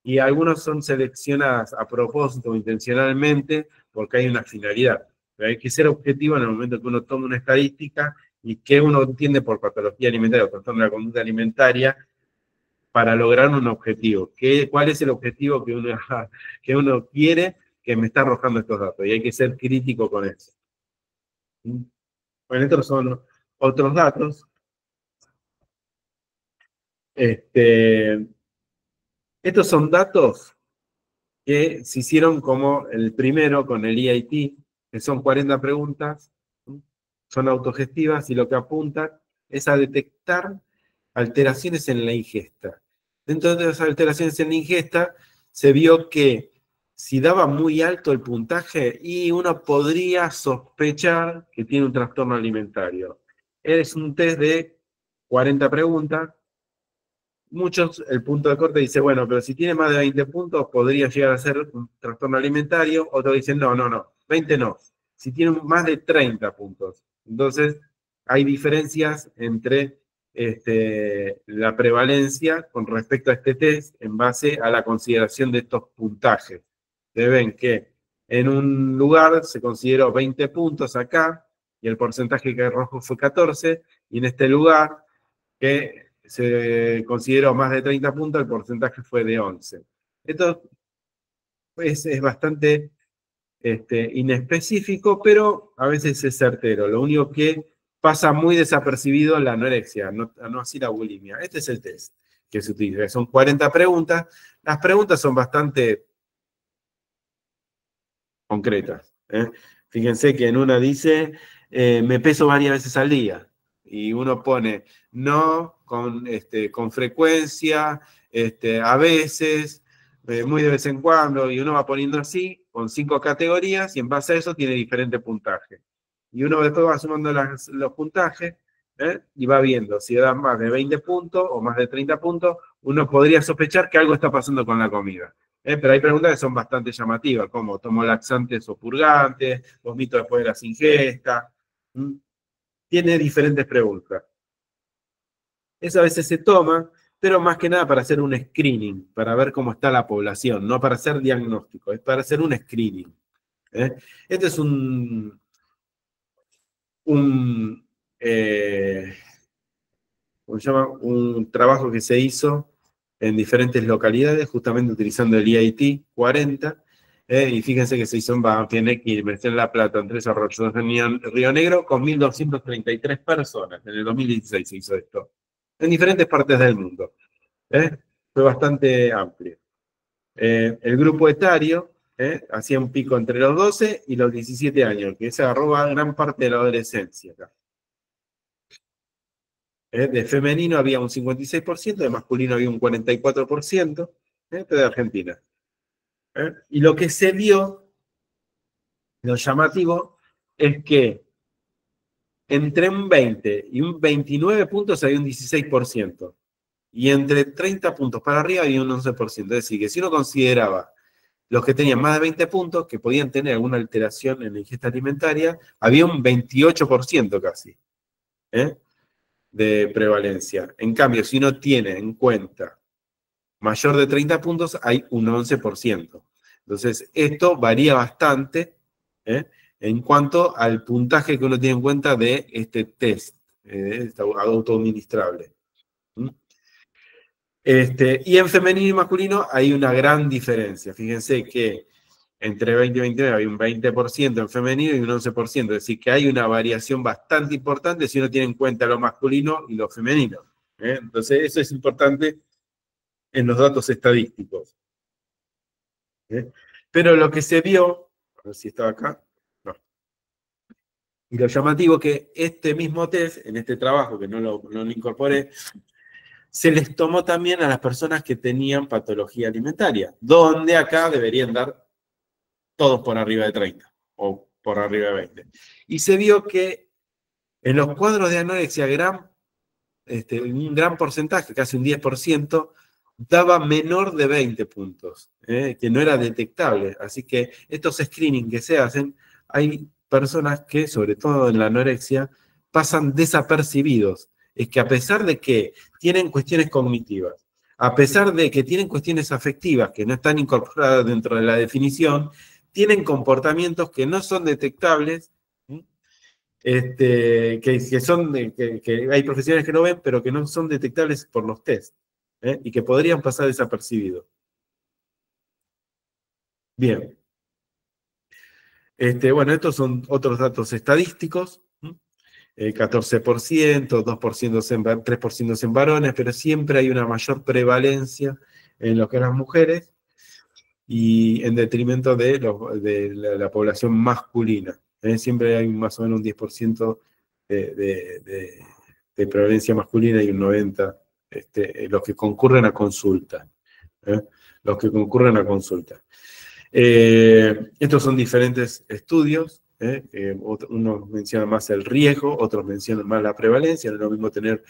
y algunas son seleccionadas a propósito, intencionalmente, porque hay una finalidad. Pero hay que ser objetivo en el momento que uno toma una estadística y que uno entiende por patología alimentaria o trastorno de la conducta alimentaria para lograr un objetivo. ¿Cuál es el objetivo que uno quiere que me está arrojando estos datos? Y hay que ser crítico con eso. Bueno, estos son otros datos. Estos son datos que se hicieron como el primero con el EIT, que son 40 preguntas, son autogestivas y lo que apuntan es a detectar alteraciones en la ingesta. Dentro de las alteraciones en la ingesta se vio que si daba muy alto el puntaje, y uno podría sospechar que tiene un trastorno alimentario. Es un test de 40 preguntas. Muchos, el punto de corte dice, bueno, pero si tiene más de 20 puntos, podría llegar a ser un trastorno alimentario. Otros dicen, no, 20 no. Si tiene más de 30 puntos. Entonces, hay diferencias entre la prevalencia con respecto a este test en base a la consideración de estos puntajes. Ustedes ven que en un lugar se consideró 20 puntos acá, y el porcentaje que arrojó fue 14, y en este lugar que se consideró más de 30 puntos, el porcentaje fue de 11. Esto es bastante inespecífico, pero a veces es certero. Lo único que pasa muy desapercibido es la anorexia, no así la bulimia. Este es el test que se utiliza. Son 40 preguntas. Las preguntas son bastante concretas. Fíjense que en una dice, me peso varias veces al día. Y uno pone, no, con frecuencia, a veces, muy de vez en cuando, y uno va poniendo así, con 5 categorías, y en base a eso tiene diferente puntaje. Y uno después va sumando los puntajes, y va viendo si da más de 20 puntos o más de 30 puntos, uno podría sospechar que algo está pasando con la comida. Pero hay preguntas que son bastante llamativas, como tomo laxantes o purgantes, vomito después de las ingestas. Tiene diferentes preguntas. Eso a veces se toma, pero más que nada para hacer un screening, para ver cómo está la población, no para hacer diagnóstico, es para hacer un screening. Este es ¿cómo se llama? Un trabajo que se hizo en diferentes localidades, justamente utilizando el EIT 40, y fíjense que se hizo en Banfield, en Quilmes, en La Plata, en Tres Arroyos, en Río Negro, con 1.233 personas. En el 2016 se hizo esto, en diferentes partes del mundo. Fue bastante amplio. El grupo etario hacía un pico entre los 12 y los 17 años, que se agarró gran parte de la adolescencia acá. De femenino había un 56%, de masculino había un 44%, de Argentina. Y lo que se vio, lo llamativo, es que entre un 20 y un 29 puntos había un 16%. Y entre 30 puntos para arriba había un 11%. Es decir, que si uno consideraba los que tenían más de 20 puntos, que podían tener alguna alteración en la ingesta alimentaria, había un 28% casi de prevalencia. En cambio, si uno tiene en cuenta mayor de 30 puntos, hay un 11%. Entonces, esto varía bastante en cuanto al puntaje que uno tiene en cuenta de este test, autoadministrable. Y en femenino y masculino hay una gran diferencia. Fíjense que entre 20 y 29 hay un 20% en femenino y un 11%. Es decir, que hay una variación bastante importante si uno tiene en cuenta lo masculino y lo femenino. Entonces, eso es importante en los datos estadísticos. Pero lo que se vio, a ver si estaba acá, no. Y lo llamativo que este mismo test, en este trabajo que no lo incorporé, se les tomó también a las personas que tenían patología alimentaria, donde acá deberían dar todos por arriba de 30 o por arriba de 20. Y se vio que en los cuadros de anorexia, un gran porcentaje, casi un 10%, daba menor de 20 puntos, que no era detectable. Así que estos screenings que se hacen, hay personas que, sobre todo en la anorexia, pasan desapercibidos. Es que a pesar de que tienen cuestiones cognitivas, a pesar de que tienen cuestiones afectivas que no están incorporadas dentro de la definición, tienen comportamientos que no son detectables, que hay profesionales que no ven, pero que no son detectables por los test, y que podrían pasar desapercibidos. Bien. Bueno, estos son otros datos estadísticos. 14%, 2%, 3% en varones, pero siempre hay una mayor prevalencia en lo que las mujeres y en detrimento de la población masculina. Siempre hay más o menos un 10% de prevalencia masculina y un 90% los que concurren a consulta. Los que concurren a consulta. Estos son diferentes estudios. Unos mencionan más el riesgo, otros mencionan más la prevalencia. No es lo mismo tener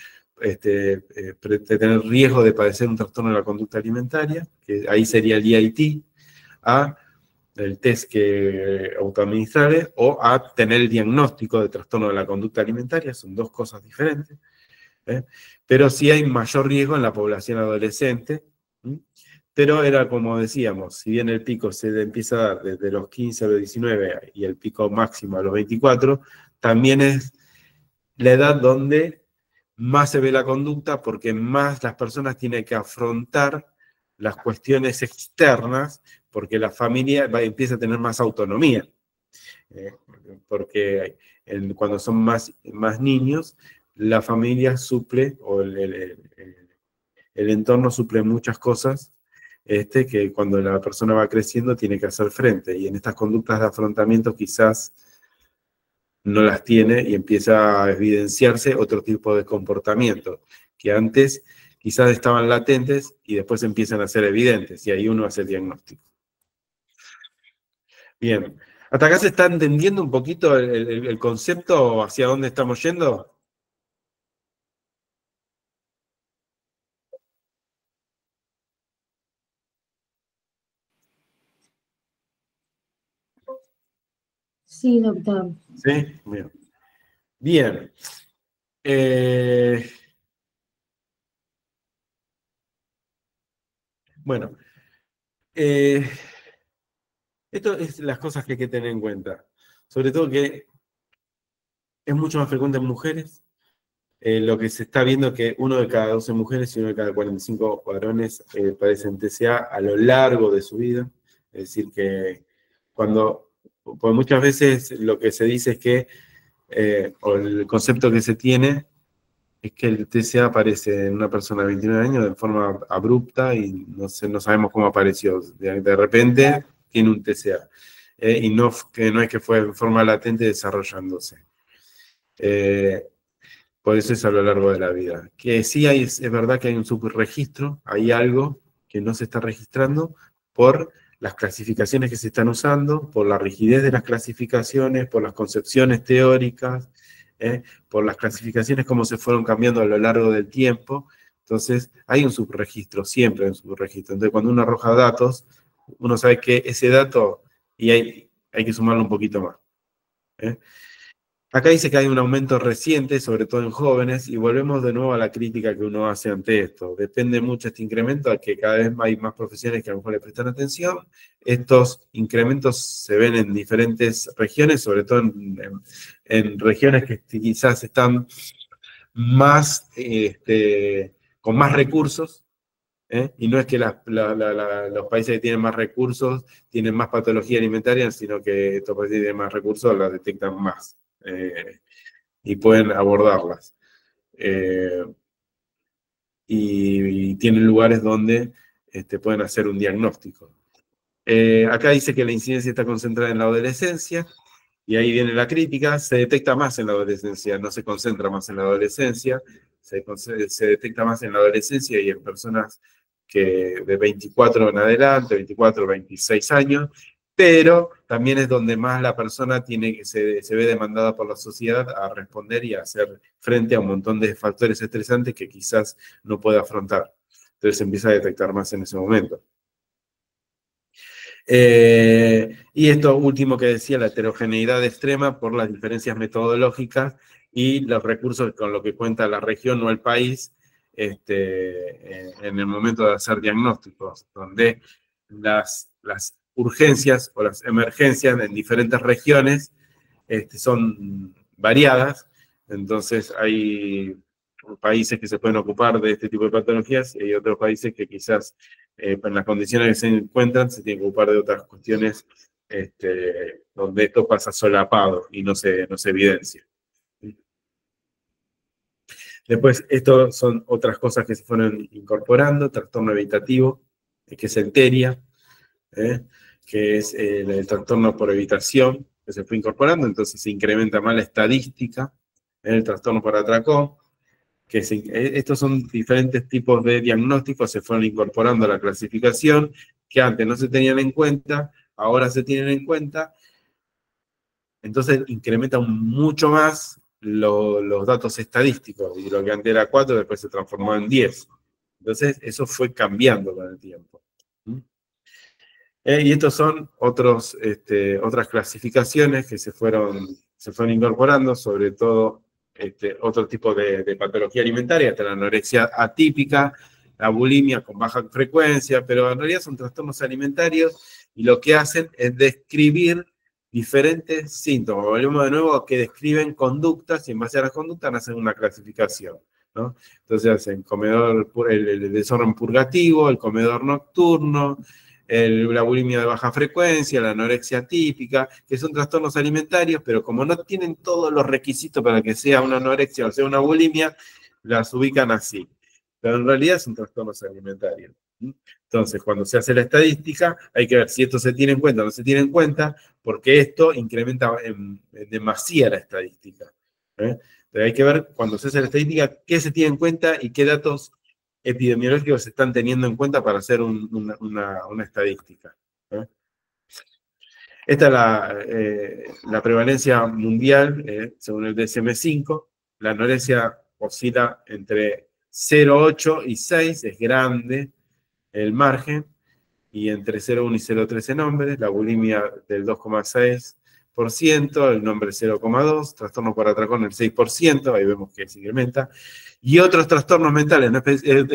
riesgo de padecer un trastorno de la conducta alimentaria, que ahí sería el EIT, a el test autoadministrable, o a tener el diagnóstico de trastorno de la conducta alimentaria. Son dos cosas diferentes. Pero sí hay mayor riesgo en la población adolescente. Pero era como decíamos, si bien el pico se empieza a dar desde los 15 a los 19 y el pico máximo a los 24, también es la edad donde más se ve la conducta, porque más las personas tienen que afrontar las cuestiones externas, porque la familia empieza a tener más autonomía. Porque cuando son más niños, la familia suple, o el entorno suple muchas cosas que cuando la persona va creciendo tiene que hacer frente, y en estas conductas de afrontamiento quizás no las tiene y empieza a evidenciarse otro tipo de comportamiento que antes quizás estaban latentes y después empiezan a ser evidentes, y ahí uno hace el diagnóstico. Bien, ¿hasta acá se está entendiendo un poquito el concepto hacia dónde estamos yendo? Sí, doctor. ¿Sí? Bien. Bien. Bueno, esto es las cosas que hay que tener en cuenta. Sobre todo que es mucho más frecuente en mujeres. Lo que se está viendo es que 1 de cada 12 mujeres y 1 de cada 45 varones padecen TCA a lo largo de su vida. Es decir, que pues muchas veces lo que se dice es que, o el concepto que se tiene, es que el TCA aparece en una persona de 29 años de forma abrupta y no sabemos cómo apareció. De repente tiene un TCA. Y no es que fue en forma latente desarrollándose. Por eso es a lo largo de la vida. Que sí es verdad que hay un subregistro, hay algo que no se está registrando por las clasificaciones que se están usando, por la rigidez de las clasificaciones, por las concepciones teóricas, por las clasificaciones como se fueron cambiando a lo largo del tiempo. Entonces, hay un subregistro, siempre hay un subregistro. Entonces, cuando uno arroja datos, uno sabe que ese dato, y hay que sumarlo un poquito más. Acá dice que hay un aumento reciente, sobre todo en jóvenes, y volvemos de nuevo a la crítica que uno hace ante esto. Depende mucho este incremento a que cada vez hay más profesionales que a lo mejor le prestan atención. Estos incrementos se ven en diferentes regiones, sobre todo en regiones que quizás están más, con más recursos, y no es que los países que tienen más recursos tienen más patología alimentaria, sino que estos países que tienen más recursos las detectan más. Y pueden abordarlas. Y tienen lugares donde pueden hacer un diagnóstico. Acá dice que la incidencia está concentrada en la adolescencia, y ahí viene la crítica. Se detecta más en la adolescencia, no se concentra más en la adolescencia, se detecta más en la adolescencia y en personas que de 24 en adelante, 24, 26 años, pero también es donde más la persona se ve demandada por la sociedad a responder y a hacer frente a un montón de factores estresantes que quizás no puede afrontar. Entonces se empieza a detectar más en ese momento. Y esto último que decía, la heterogeneidad extrema por las diferencias metodológicas y los recursos con los que cuenta la región o el país en el momento de hacer diagnósticos, donde las urgencias o las emergencias en diferentes regiones son variadas. Entonces hay países que se pueden ocupar de este tipo de patologías y hay otros países que quizás en las condiciones que se encuentran se tienen que ocupar de otras cuestiones donde esto pasa solapado y no se evidencia. Después, esto son otras cosas que se fueron incorporando: trastorno evitativo, que es el TERIA, que es el trastorno por evitación, que se fue incorporando, entonces se incrementa más la estadística. El trastorno por atracón, que estos son diferentes tipos de diagnósticos, se fueron incorporando a la clasificación, que antes no se tenían en cuenta, ahora se tienen en cuenta. Entonces incrementa mucho más los datos estadísticos, y lo que antes era 4 después se transformó en 10. Entonces eso fue cambiando con el tiempo. Y estos son otras clasificaciones que se fueron incorporando, sobre todo otro tipo de patología alimentaria, hasta la anorexia atípica, la bulimia con baja frecuencia, pero en realidad son trastornos alimentarios, y lo que hacen es describir diferentes síntomas. Volvemos de nuevo a que describen conductas, y en base a las conductas hacen una clasificación. ¿no? Entonces hacen el desorden purgativo, el comedor nocturno, la bulimia de baja frecuencia, la anorexia típica, que son trastornos alimentarios, pero como no tienen todos los requisitos para que sea una anorexia o sea una bulimia, las ubican así. Pero en realidad son trastornos alimentarios. Entonces, cuando se hace la estadística, hay que ver si esto se tiene en cuenta o no se tiene en cuenta, porque esto incrementa en demasía la estadística. Entonces, hay que ver cuando se hace la estadística qué se tiene en cuenta y qué datos epidemiológicos se están teniendo en cuenta para hacer una estadística. Esta es la prevalencia mundial, según el DSM-5. La anorexia oscila entre 0,8 y 6, es grande el margen, y entre 0,1 y 0,3 en hombres, la bulimia del 2,6%, el nombre 0,2%, trastorno por atracón el 6%, ahí vemos que se incrementa, y otros trastornos mentales,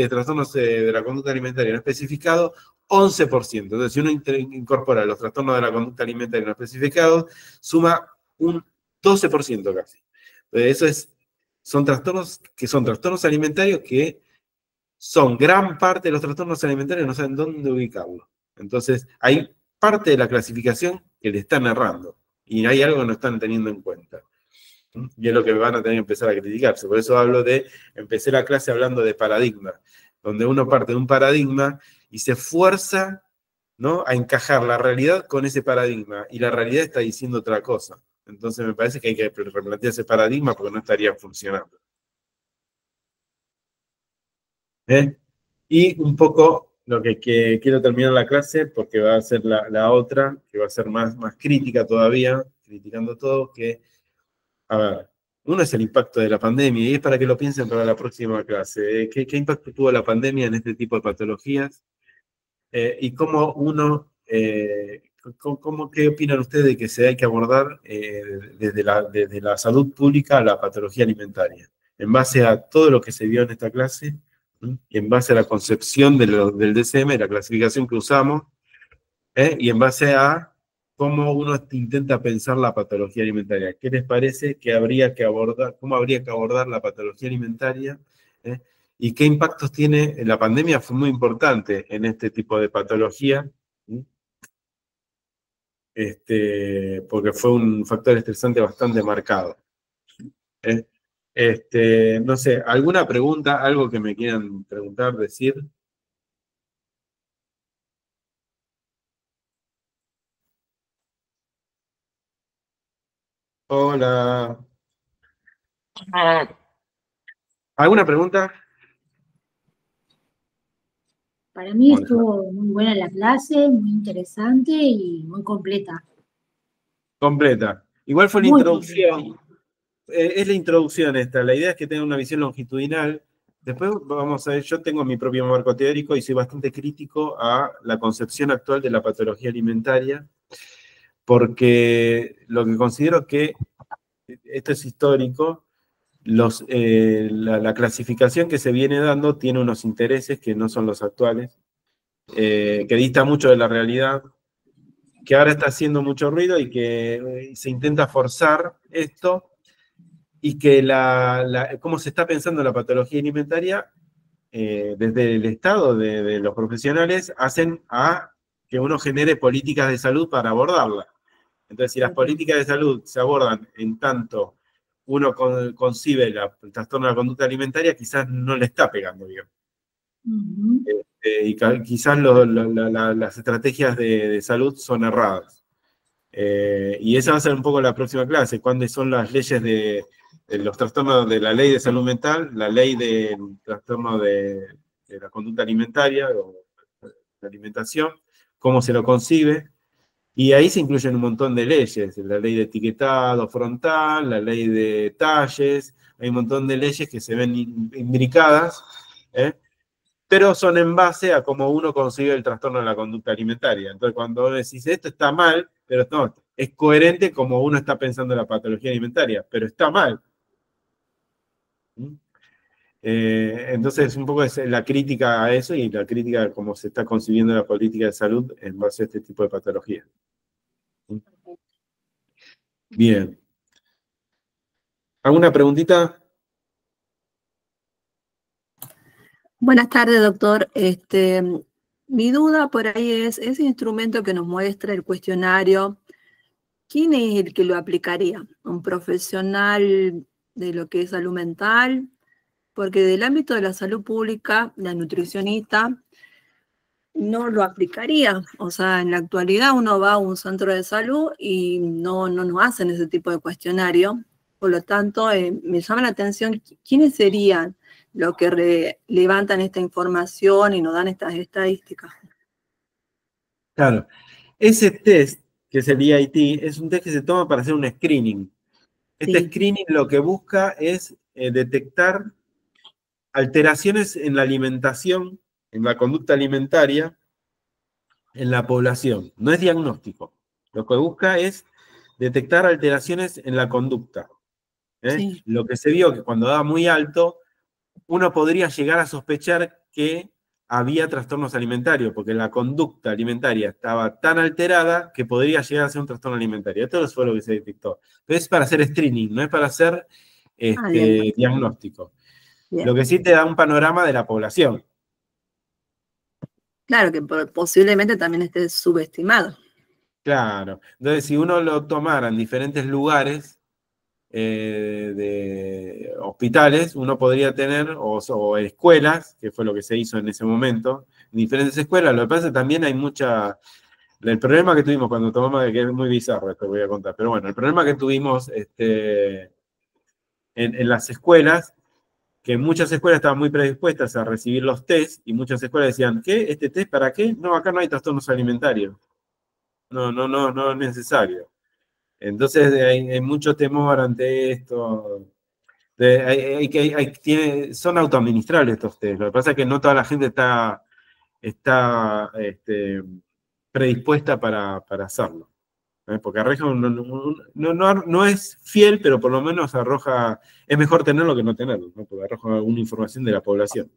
trastornos de la conducta alimentaria no especificados, 11%. Entonces, si uno incorpora los trastornos de la conducta alimentaria no especificados, suma un 12% casi. Entonces, son trastornos alimentarios que son gran parte de los trastornos alimentarios, no saben dónde ubicarlo. Entonces, hay parte de la clasificación que le están errando, y hay algo que no están teniendo en cuenta. Y es lo que van a tener que empezar a criticarse. Por eso empecé la clase hablando de paradigma, donde uno parte de un paradigma y se esfuerza, ¿no?, a encajar la realidad con ese paradigma, y la realidad está diciendo otra cosa. Entonces me parece que hay que replantear ese paradigma porque no estaría funcionando. Y un poco lo que quiero terminar la clase, porque va a ser la otra, que va a ser más crítica todavía, criticando todo, que, a ver, uno es el impacto de la pandemia, y es para que lo piensen para la próxima clase. ¿Qué impacto tuvo la pandemia en este tipo de patologías? Y cómo ¿qué opinan ustedes de que se hay que abordar desde la salud pública la patología alimentaria? En base a todo lo que se vio en esta clase, y en base a la concepción del DSM, la clasificación que usamos, y en base a cómo uno intenta pensar la patología alimentaria. ¿Qué les parece que habría que abordar, cómo habría que abordar la patología alimentaria? ¿Y qué impactos tiene? La pandemia fue muy importante en este tipo de patología, porque fue un factor estresante bastante marcado. No sé, ¿alguna pregunta, algo que me quieran preguntar, decir? Hola. ¿Alguna pregunta? Para mí Hola. estuvo muy buena la clase, muy interesante y muy completa. Completa. Igual fue la Muy introducción. Es la introducción esta. La idea es que tenga una visión longitudinal. Después vamos a ver, yo tengo mi propio marco teórico y soy bastante crítico a la concepción actual de la patología alimentaria, porque lo que considero que esto es histórico. La clasificación que se viene dando tiene unos intereses que no son los actuales, que dista mucho de la realidad, que ahora está haciendo mucho ruido y que se intenta forzar esto, y que cómo se está pensando la patología alimentaria desde el Estado, de los profesionales, hacen a que uno genere políticas de salud para abordarla. Entonces, si las políticas de salud se abordan en tanto uno concibe el trastorno de la conducta alimentaria, quizás no le está pegando bien. Y quizás las estrategias de salud son erradas. Y esa va a ser un poco la próxima clase, cuáles son las leyes de los trastornos de la ley de salud mental, la ley del trastorno de la conducta alimentaria o de alimentación, cómo se lo concibe. Y ahí se incluyen un montón de leyes, la ley de etiquetado frontal, la ley de talles, hay un montón de leyes que se ven imbricadas, pero son en base a cómo uno concibe el trastorno de la conducta alimentaria. Entonces, cuando uno decís, esto está mal, pero no, es coherente como uno está pensando en la patología alimentaria, pero está mal. Entonces, un poco es la crítica a eso y la crítica a cómo se está concibiendo la política de salud en base a este tipo de patología. Bien. ¿Alguna preguntita? Buenas tardes, doctor. Mi duda por ahí es, ese instrumento que nos muestra el cuestionario, ¿quién es el que lo aplicaría? ¿Un profesional de lo que es salud mental? Porque del ámbito de la salud pública, la nutricionista no lo aplicaría. O sea, en la actualidad uno va a un centro de salud y no nos hacen ese tipo de cuestionario. Por lo tanto, me llama la atención quiénes serían los que levantan esta información y nos dan estas estadísticas. Claro. Ese test, que es el EIT, es un test que se toma para hacer un screening. Este Sí. screening lo que busca es detectar alteraciones en la alimentación, en la conducta alimentaria, en la población. No es diagnóstico. Lo que busca es detectar alteraciones en la conducta. Sí. Lo que se vio que cuando daba muy alto, uno podría llegar a sospechar que había trastornos alimentarios, porque la conducta alimentaria estaba tan alterada que podría llegar a ser un trastorno alimentario. Esto fue lo que se detectó. Pero es para hacer screening, no es para hacer diagnóstico. Bien. Lo que sí te da un panorama de la población. Claro, que posiblemente también esté subestimado. Claro. Entonces, si uno lo tomara en diferentes lugares de hospitales, uno podría tener, o escuelas, que fue lo que se hizo en ese momento, en diferentes escuelas. Lo que pasa es que también hay mucha... El problema que tuvimos cuando tomamos, que es muy bizarro, esto voy a contar, pero bueno, el problema que tuvimos en las escuelas, que muchas escuelas estaban muy predispuestas a recibir los test, y muchas escuelas decían, ¿qué? ¿Este test para qué? No, acá no hay trastornos alimentarios. No es necesario. Entonces hay mucho temor ante esto. Son autoadministrables estos test. Lo que pasa es que no toda la gente está predispuesta para hacerlo. Porque arroja no es fiel, pero por lo menos arroja, es mejor tenerlo que no tenerlo, ¿no? Porque arroja alguna información de la población.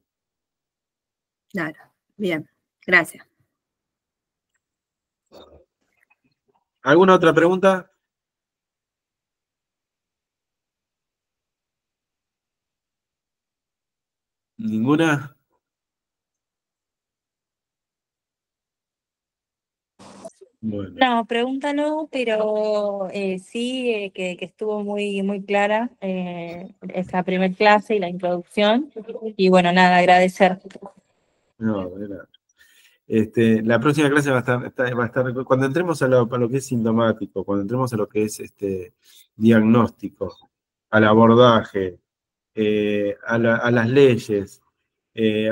Claro, bien, gracias. ¿Alguna otra pregunta? ¿Ninguna? Bueno. No, pregunta no, pero sí que estuvo muy clara esa primer clase y la introducción. Y bueno, nada, agradecer. No, de nada. La próxima clase va a estar cuando entremos a lo que es sintomático, cuando entremos a lo que es diagnóstico, al abordaje, a las leyes,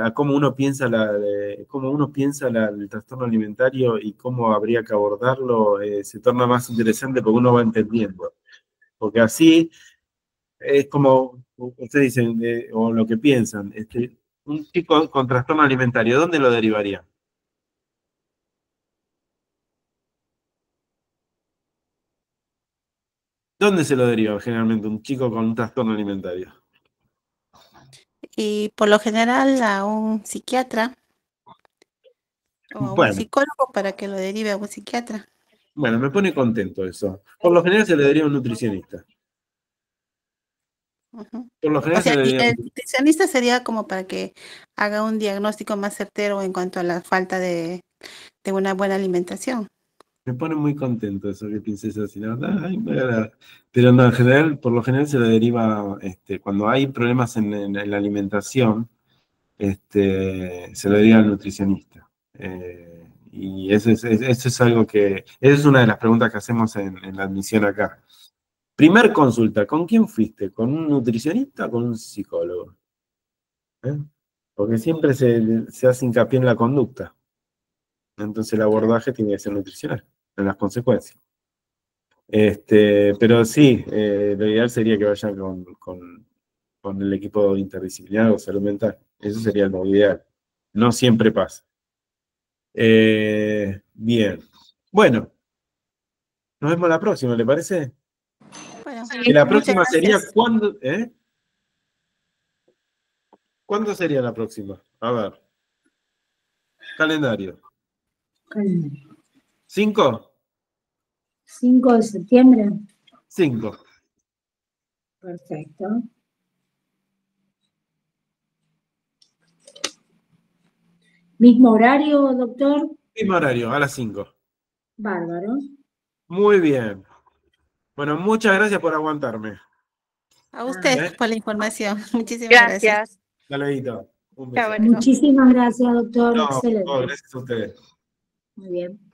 a cómo uno piensa el trastorno alimentario y cómo habría que abordarlo, se torna más interesante porque uno va entendiendo. Porque así es como ustedes dicen, o lo que piensan, un chico con trastorno alimentario, ¿dónde lo derivaría? ¿Dónde se lo deriva generalmente un chico con un trastorno alimentario? Y por lo general a un psiquiatra o a un Bueno, psicólogo para que lo derive a un psiquiatra. me pone contento eso. Por lo general se le deriva a un nutricionista. Ujú. Por lo O general se sea, le y deriva a un el nutricionista sería como para que haga un diagnóstico más certero en cuanto a la falta de una buena alimentación. Me pone muy contento eso que pienses así, la verdad. Ay, me agrada. Pero no, en general, por lo general se le deriva, cuando hay problemas en la alimentación, se lo deriva al nutricionista. Y eso es algo que, esa es una de las preguntas que hacemos en la admisión acá. Primer consulta, ¿con quién fuiste? ¿Con un nutricionista o con un psicólogo? Porque siempre se hace hincapié en la conducta. Entonces el abordaje tiene que ser nutricional, en las consecuencias. Pero sí, lo ideal sería que vayan con el equipo interdisciplinario o salud mental. Eso sería lo ideal. No siempre pasa. Bien. Bueno, nos vemos la próxima, ¿le parece? Bueno, Que la muchas próxima sería gracias. ¿cuándo? ¿Cuándo sería la próxima? A ver. Calendario. 5. 5 de septiembre. 5. Perfecto. ¿Mismo horario, doctor? Mismo horario, a las 5. Bárbaro. Muy bien. Bueno, muchas gracias por aguantarme. A usted ¿Eh? por la información. Muchísimas gracias. Gracias. Hasta luego. Un Chao, beso. bueno. Muchísimas gracias, doctor. No, Excelente. gracias a ustedes. Muy bien.